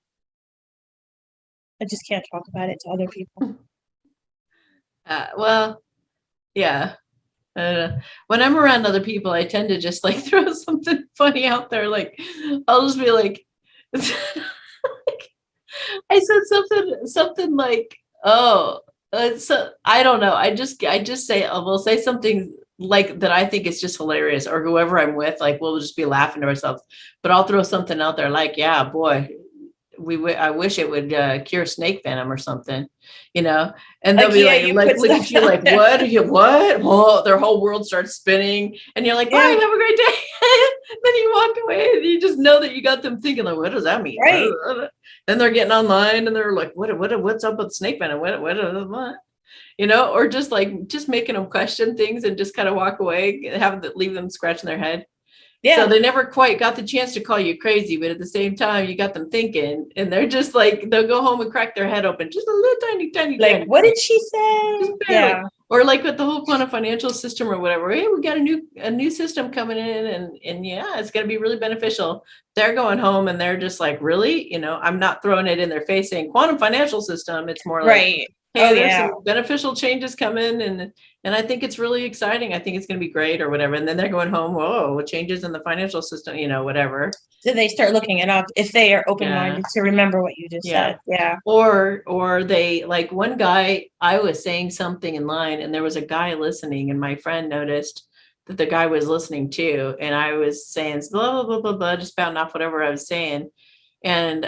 I just can't talk about it to other people. well, yeah. When I'm around other people, I tend to just like throw something funny out there. Like I'll just be like, I said something like, oh, so I don't know. I just say I will say something like that I think is just hilarious, or whoever I'm with, like we'll just be laughing to ourselves. But I'll throw something out there like, yeah, boy, I wish it would cure snake venom or something, you know. And they'll Like, be yeah, like you like put look stuff at you out like there. what what? Whoa, their whole world starts spinning, and you're like, bye, Yeah, have a great day. Then you walk away, and you just know that you got them thinking like, what does that mean? right. Then they're getting online, and they're like, what's up with snake venom? What? Or just making them question things and just kind of walk away, leave them scratching their head. So Yeah. they never quite got the chance to call you crazy, but at the same time, you got them thinking, and they're just like, they'll go home and crack their head open just a little tiny, tiny, Like, tiny what bit, did she say? just barely. Yeah. Or like with the whole quantum financial system or whatever, hey, we got a new system coming in, and yeah, it's going to be really beneficial. They're going home and they're just like, really, I'm not throwing it in their face saying quantum financial system. It's more like, Right. hey, Oh there's yeah. some beneficial changes coming, and I think it's really exciting. I think it's going to be great or whatever. And then they're going home, whoa, changes in the financial system, whatever. So they start looking it up if they are Yeah. open-minded to remember what you just Yeah. said. Yeah. Or they, like, one guy, I was saying something in line and there was a guy listening, and my friend noticed that the guy was listening too. And I was saying blah, blah, blah, blah, blah, just spouting off whatever I was saying. And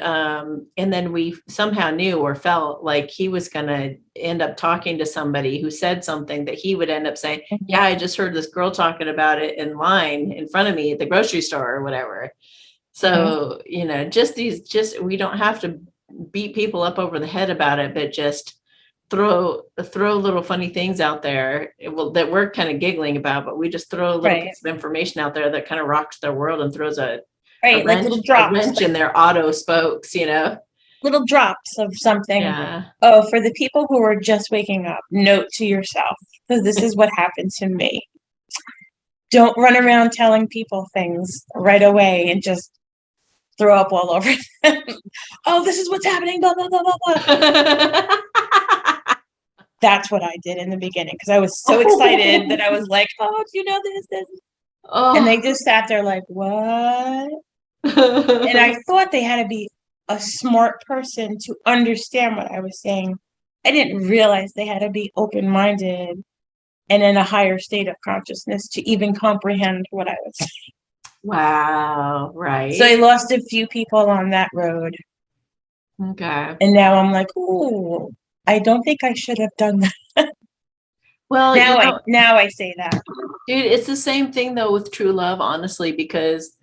then we somehow knew or felt like he was going to end up talking to somebody who said something that he would end up saying, yeah, I just heard this girl talking about it in line in front of me at the grocery store or whatever. So, we don't have to beat people up over the head about it, but just throw little funny things out there, that we're kind of giggling about, but we just throw a little Right. piece of information out there that kind of rocks their world and throws a Right. Like little drops, wrench in their auto spokes. little drops of something. Yeah. Oh, for the people who are just waking up, note to yourself, because this is what happened to me. Don't run around telling people things right away and just throw up all over them. Oh, this is what's happening, blah, blah, blah, blah, blah. That's what I did in the beginning because I was so excited that I was like, oh, do you know this? And they just sat there like, what? And I thought they had to be a smart person to understand what I was saying. I didn't realize they had to be open-minded and in a higher state of consciousness to even comprehend what I was saying. Wow. Right. So I lost a few people on that road. Okay. And now I'm like, ooh, I don't think I should have done that. Well, Now I say that. dude, it's the same thing though with true love, honestly, because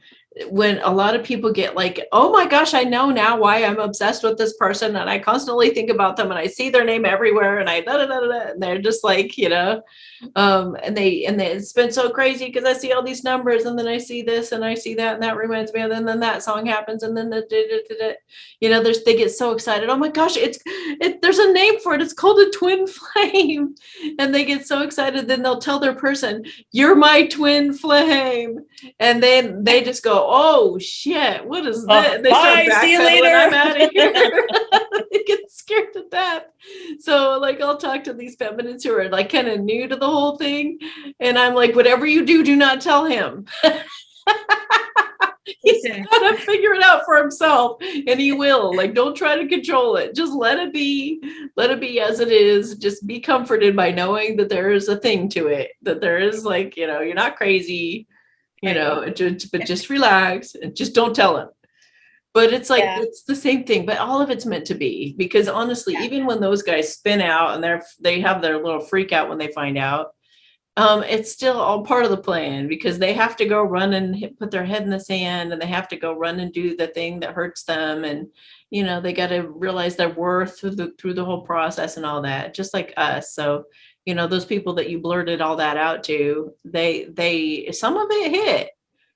when a lot of people get like, oh my gosh, I know now why I'm obsessed with this person, and I constantly think about them, and I see their name everywhere, and I da da da da, and they're just like, and it's been so crazy because I see all these numbers, and then I see this and I see that, and that reminds me of, and then that song happens, and then they get so excited. Oh my gosh, there's a name for it. It's called a twin flame, and they get so excited. Then they'll tell their person, "You're my twin flame," and then they just go, "Oh shit, what is this?" They start Bye, see you backpedaling. later. I'm out of here. They get scared to death. So like, I'll talk to these feminists who are like kind of new to the whole thing, and I'm like, whatever you do, do not tell him. He's got to figure it out for himself, and he will. Like, don't try to control it. Just let it be as it is. Just be comforted by knowing that there is a thing to it, that there is, like, you're not crazy, but just relax and just don't tell him. But it's like, it's the same thing, but all of it's meant to be, because honestly, even when those guys spin out and they have their little freak out when they find out, it's still all part of the plan, because they have to go run and put their head in the sand, and they have to go run and do the thing that hurts them. And, they got to realize their worth through the whole process and all that, just like us. So, those people that you blurted all that out to, some of it hit,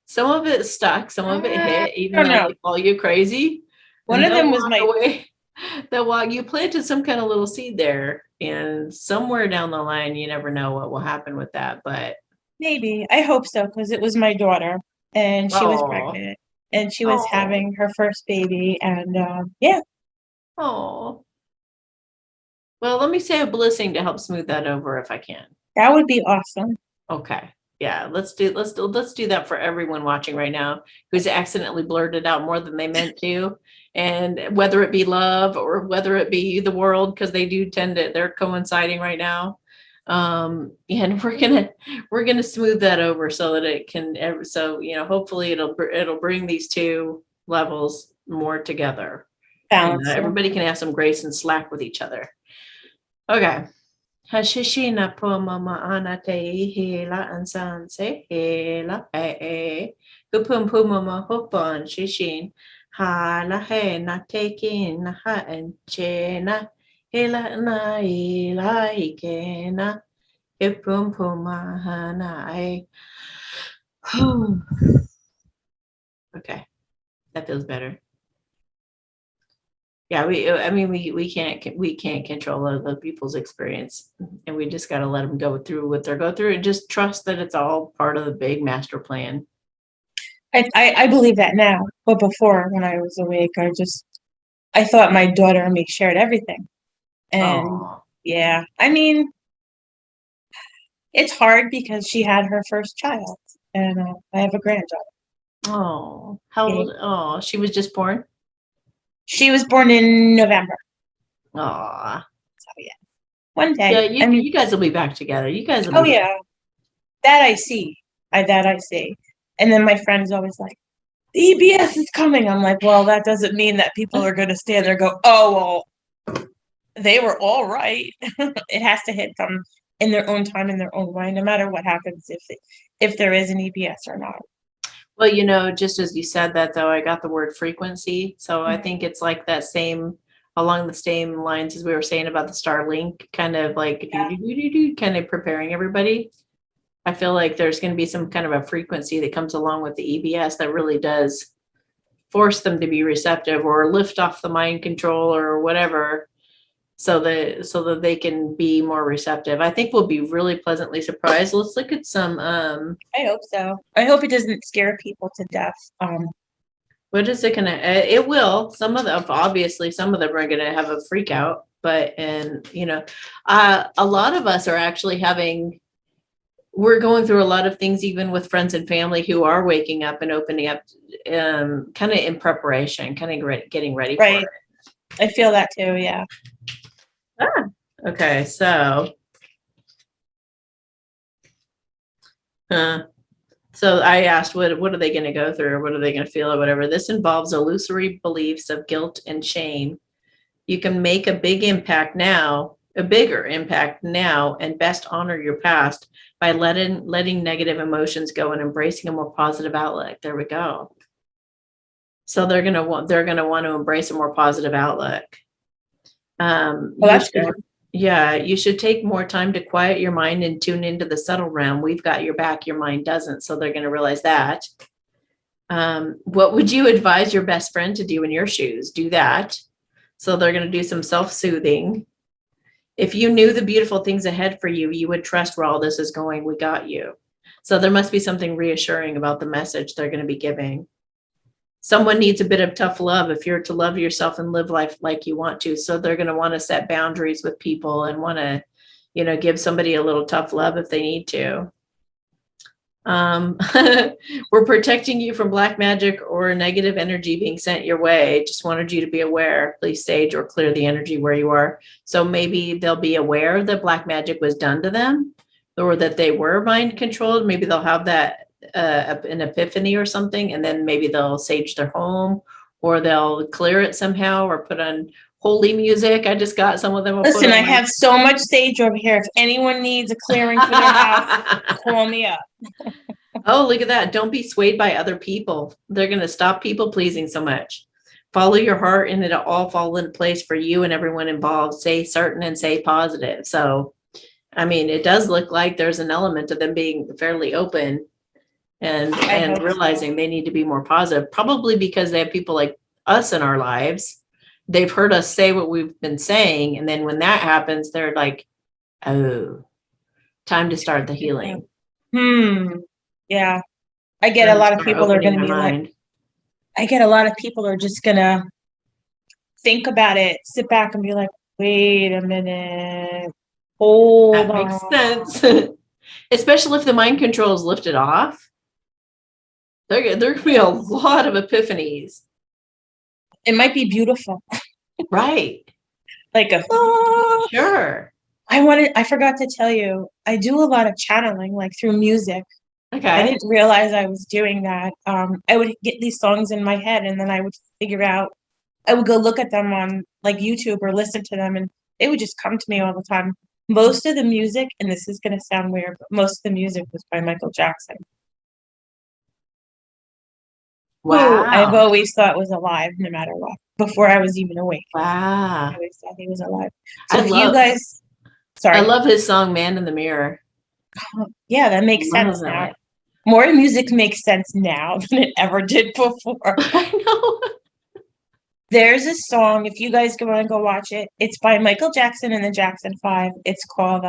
some of it stuck, some of it hit, even though they call you crazy. One of them was my away. That while you planted some kind of little seed there, and somewhere down the line, you never know what will happen with that. But maybe, I hope so, because it was my daughter, and she was oh, pregnant, and she was having her first baby, and yeah. Oh, well, let me say a blessing to help smooth that over if I can. That would be awesome. Okay. Yeah, let's do that for everyone watching right now who's accidentally blurted out more than they meant to, and whether it be love or whether it be the world, because they're coinciding right now. And we're gonna smooth that over so that it can, hopefully it'll bring these two levels more together. Balance. Everybody can have some grace and slack with each other. Okay. Hashishina po mama ana te hela ansan se hela Gupum pumama hopon shishin. Ha la he na taking na ha and chena. Hela na ila ikena. Gupum puma hana. Okay. That feels better. Yeah, we can't control other people's experience, and we just got to let them go through what they're go through and just trust that it's all part of the big master plan. I believe that now, but before when I was awake, I thought my daughter and me shared everything. And Oh, yeah, I mean, it's hard because she had her first child, and I have a granddaughter. oh, how Yeah. old? Oh, she was just born. She was born in November. Oh, So yeah, one yeah. day. You I mean, you guys will be back together. You guys will oh be back. yeah, that I see. That I see. And then my friend's always like, the EBS is coming. I'm like, well, that doesn't mean that people are going to stand there and go, oh, well, they were all right. It has to hit them in their own time, in their own way, no matter what happens, if there is an EBS or not. Well, just as you said that, though, I got the word frequency. So I think it's like that same, along the same lines as we were saying about the Starlink, kind of like Yeah. kind of preparing everybody. I feel like there's going to be some kind of a frequency that comes along with the EBS that really does force them to be receptive or lift off the mind control or whatever, so that they can be more receptive. I think we'll be really pleasantly surprised. Let's look at some I hope so. I hope it doesn't scare people to death. what is it gonna it will. Some of them, obviously some of them are gonna have a freak out, but a lot of us are actually having, we're going through a lot of things even with friends and family who are waking up and opening up, kind of in preparation, kind of getting ready for Right. it. I feel that too. Yeah. Okay, so uh, so I asked, what are they going to go through, or what are they going to feel, or whatever. This involves illusory beliefs of guilt and shame. You can make a bigger impact now, and best honor your past by letting negative emotions go and embracing a more positive outlook. There we go. So they're gonna want to embrace a more positive outlook. Well, You that's should, good. yeah, you should take more time to quiet your mind and tune into the subtle realm. We've got your back, your mind doesn't. So they're going to realize that. What would you advise your best friend to do in your shoes? Do that. So they're going to do some self-soothing. If you knew the beautiful things ahead for you, you would trust where all this is going. We got you. So there must be something reassuring about the message they're going to be giving. Someone needs a bit of tough love if you're to love yourself and live life like you want to. So they're going to want to set boundaries with people and want to, give somebody a little tough love if they need to. Um, we're protecting you from black magic or negative energy being sent your way. Just wanted you to be aware. Please sage or clear the energy where you are. So maybe they'll be aware that black magic was done to them, or that they were mind controlled. Maybe they'll have that an epiphany or something, and then maybe they'll sage their home, or they'll clear it somehow, or put on holy music. I just got some of them will put Listen, I on like have so much sage over here. If anyone needs a clearing for their house, call me up. Oh, look at that. Don't be swayed by other people. They're going to stop people pleasing so much. Follow your heart and it'll all fall into place for you and everyone involved. Say certain and say positive. So, I mean, it does look like there's an element of them being fairly open and I and hope so. realizing they need to be more positive, probably because they have people like us in our lives. They've heard us say what we've been saying. And then when that happens, they're like, oh, time to start the healing. Yeah. I get Time a to lot of start people are opening going to their be like, mind. I get a lot of people are just going to think about it, sit back and be like, wait a minute, hold That makes on. sense. Especially if the mind control is lifted off. There could be a lot of epiphanies. It might be beautiful. Right. Like a, Sure. I forgot to tell you, I do a lot of channeling, like through music. I Okay. didn't realize I was doing that. I would get these songs in my head and then I would figure out, I would go look at them on like YouTube or listen to them and they would just come to me all the time. Most of the music, and this is going to sound weird, but most of the music was by Michael Jackson, who I've Wow. always thought was alive no matter what, before I was even awake. I Wow. always thought he was alive. So I if you love guys, I sorry, love his song Man in the Mirror. yeah, that makes Love sense that now. one. More music makes sense now than it ever did before. I know. There's a song, if you guys want to go watch it, it's by Michael Jackson and the Jackson 5. It's called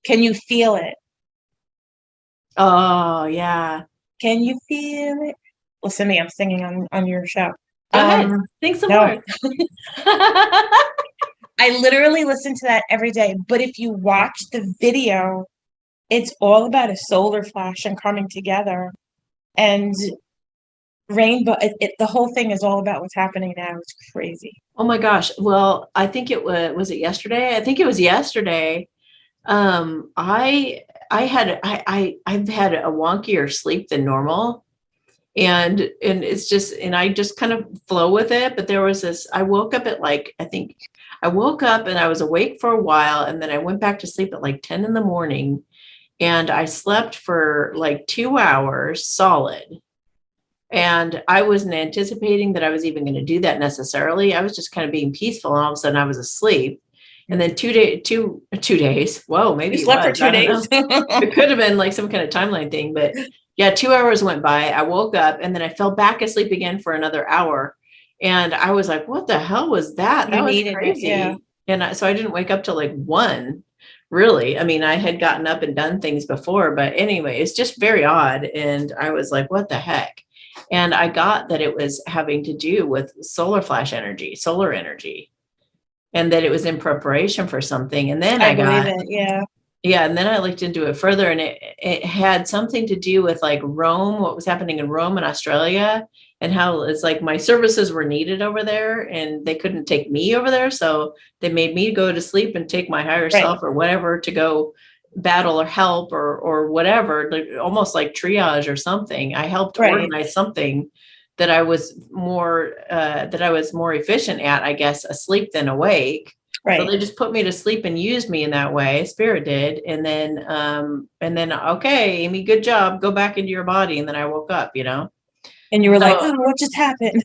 Can You Feel It? Oh, yeah. Can you feel it? Listen to me, I'm singing on your show. Go ahead. Sing some No, more. I literally listen to that every day. But if you watch the video, it's all about a solar flash and coming together. And rainbow, the whole thing is all about what's happening now. It's crazy. Oh my gosh. Well, I think was it yesterday? I think it was yesterday. I've had a wonkier sleep than normal. And it's just, and I just kind of flow with it. But there was this, I woke up at like, I think I woke up and I was awake for a while. And then I went back to sleep at like 10 in the morning. And I slept for like 2 hours solid. And I wasn't anticipating that I was even going to do that necessarily. I was just kind of being peaceful. And all of a sudden I was asleep. And then 2 days. Whoa, maybe You it slept for was. two I don't days. know. It could have been like some kind of timeline thing, but yeah, 2 hours went by. I woke up and then I fell back asleep again for another hour. And I was like, what the hell was that? That You was needed it, crazy. yeah. And so I didn't wake up till like 1, really. I mean, I had gotten up and done things before, but anyway, it's just very odd. And I was like, what the heck? And I got that it was having to do with solar energy, and that it was in preparation for something. And then I believe it, yeah. yeah, and then I looked into it further, and it had something to do with like Rome, what was happening in Rome and Australia, and how it's like my services were needed over there and they couldn't take me over there. So they made me go to sleep and take my higher Right. self or whatever to go battle or help or whatever, like, almost like triage or something. I helped Right. organize something that I was more efficient at, I guess, asleep than awake. So Right. they just put me to sleep and used me in that way. Spirit did. And then, okay, Amy, good job. Go back into your body. And then I woke up, And you were like, So oh, what just happened?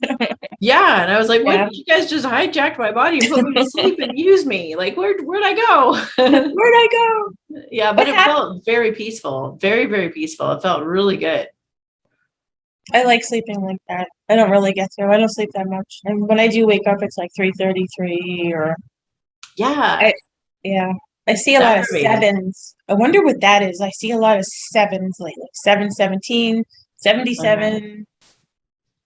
yeah. And I was like, Yeah. what? You guys just hijacked my body and put me to sleep and used me. Like, where'd I go? Where'd I go? Yeah. But it felt very peaceful, very, very peaceful. It felt really good. I like sleeping like that. I don't really get through. I don't sleep that much. And when I do wake up, it's like 3:33 or Yeah. yeah. I see a lot of Aggravating. sevens. I wonder what that is. I see a lot of sevens lately. 717, Uh-huh. 77. I don't know.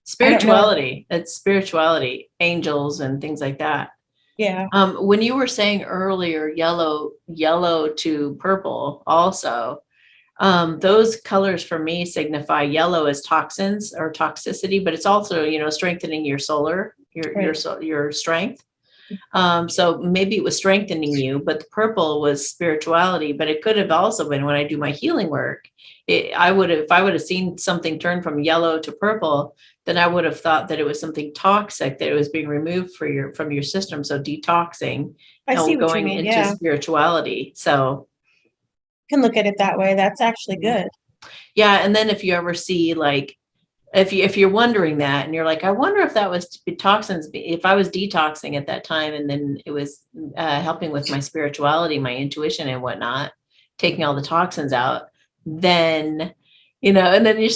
Spirituality. It's spirituality, angels and things like that. Yeah. When you were saying earlier, yellow to purple also, those colors for me signify yellow as toxins or toxicity, but it's also, strengthening your your strength. So maybe it was strengthening you, but the purple was spirituality, but it could have also been when I do my healing work. If I would have seen something turn from yellow to purple, then I would have thought that it was something toxic that it was being removed from your system. So detoxing I see and what you going mean. into Yeah. spirituality. So You can look at it that way. That's actually good. yeah. And then if you ever see like, if you're wondering that and you're like, I wonder if that was toxins, if I was detoxing at that time and then it was helping with my spirituality, my intuition and whatnot, taking all the toxins out, then, and then you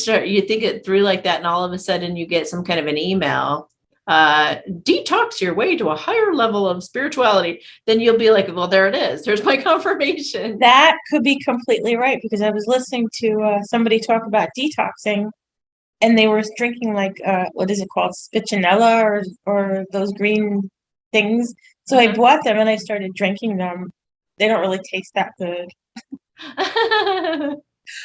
think it through like that. And all of a sudden you get some kind of an email, detox your way to a higher level of spirituality. Then you'll be like, well, there it is. There's my confirmation. That could be completely right because I was listening to somebody talk about detoxing and they were drinking like what is it called, spichinella or those green things. So I bought them and I started drinking them. They don't really taste that good,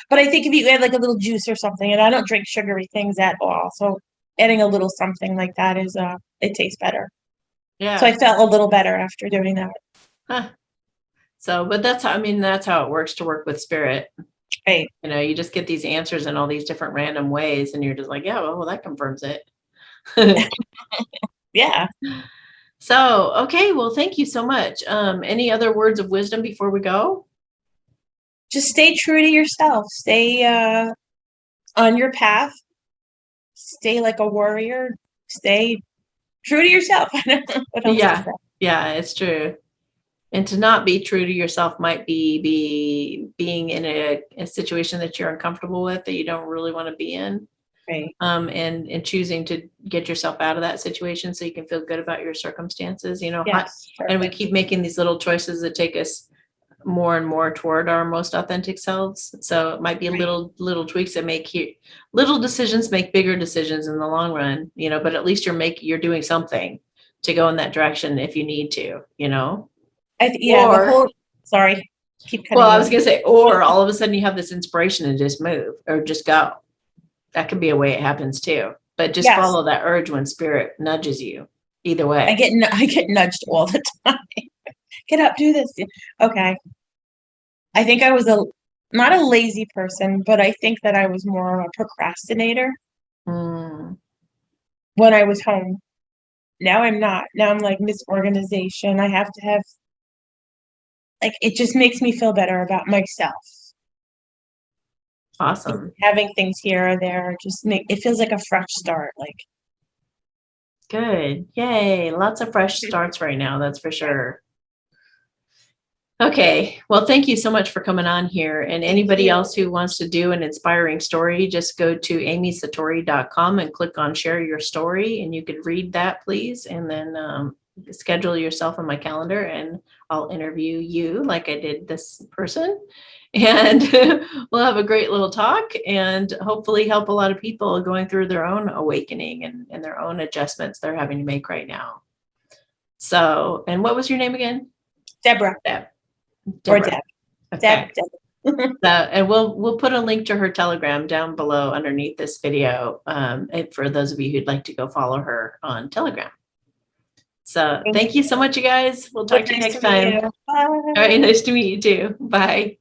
but I think if you add like a little juice or something, and I don't drink sugary things at all, so adding a little something like that is it tastes better. So I Yeah. felt a little better after doing that. Huh. So, but that's how it works to work with spirit. Right. You just get these answers in all these different random ways, and you're just like, yeah, well, that confirms it. Yeah. So, okay, well, thank you so much. Any other words of wisdom before we go? Just stay true to yourself. Stay on your path. Stay like a warrior. Stay true to yourself. I don't know what else to Yeah, say. yeah, it's true. And to not be true to yourself might be being in a situation that you're uncomfortable with, that you don't really want to be in. Right. And choosing to get yourself out of that situation so you can feel good about your circumstances, Yes. and we Perfect. keep making these little choices that take us more and more toward our most authentic selves. So it might be Right. little tweaks that make little decisions make bigger decisions in the long run, but at least you're doing something to go in that direction if you need to, Yeah, the or whole, sorry, keep well, cutting I you was off. gonna say, or all of a sudden you have this inspiration to just move or just go. That could be a way it happens too. But just Yes, follow that urge when spirit nudges you. Either I way. get I get nudged all the time. Get up, do this. Okay. I think I was not a lazy person, but I think that I was more of a procrastinator Mm, when I was home. Now I'm not. Now I'm like misorganization. I have to have, like, it just makes me feel better about myself. awesome. Having things here or there just make it feels like a fresh start. Like, Good. Yay. Lots of fresh starts right now, that's for sure. Okay. Well, thank you so much for coming on here. And thank anybody you. else who wants to do an inspiring story, just go to amysatori.com and click on share your story. And you could read that, please. And then schedule yourself on my calendar and I'll interview you like I did this person. And we'll have a great little talk and hopefully help a lot of people going through their own awakening and their own adjustments they're having to make right now. So, and what was your name again? Deborah Deb. or Deborah. Deb. Okay. Deb. And we'll put a link to her Telegram down below underneath this video, and for those of you who'd like to go follow her on Telegram. So Thank thank you so much, you guys. We'll talk to you Nice next to meet time. you. All right, Bye. nice to meet you too. Bye.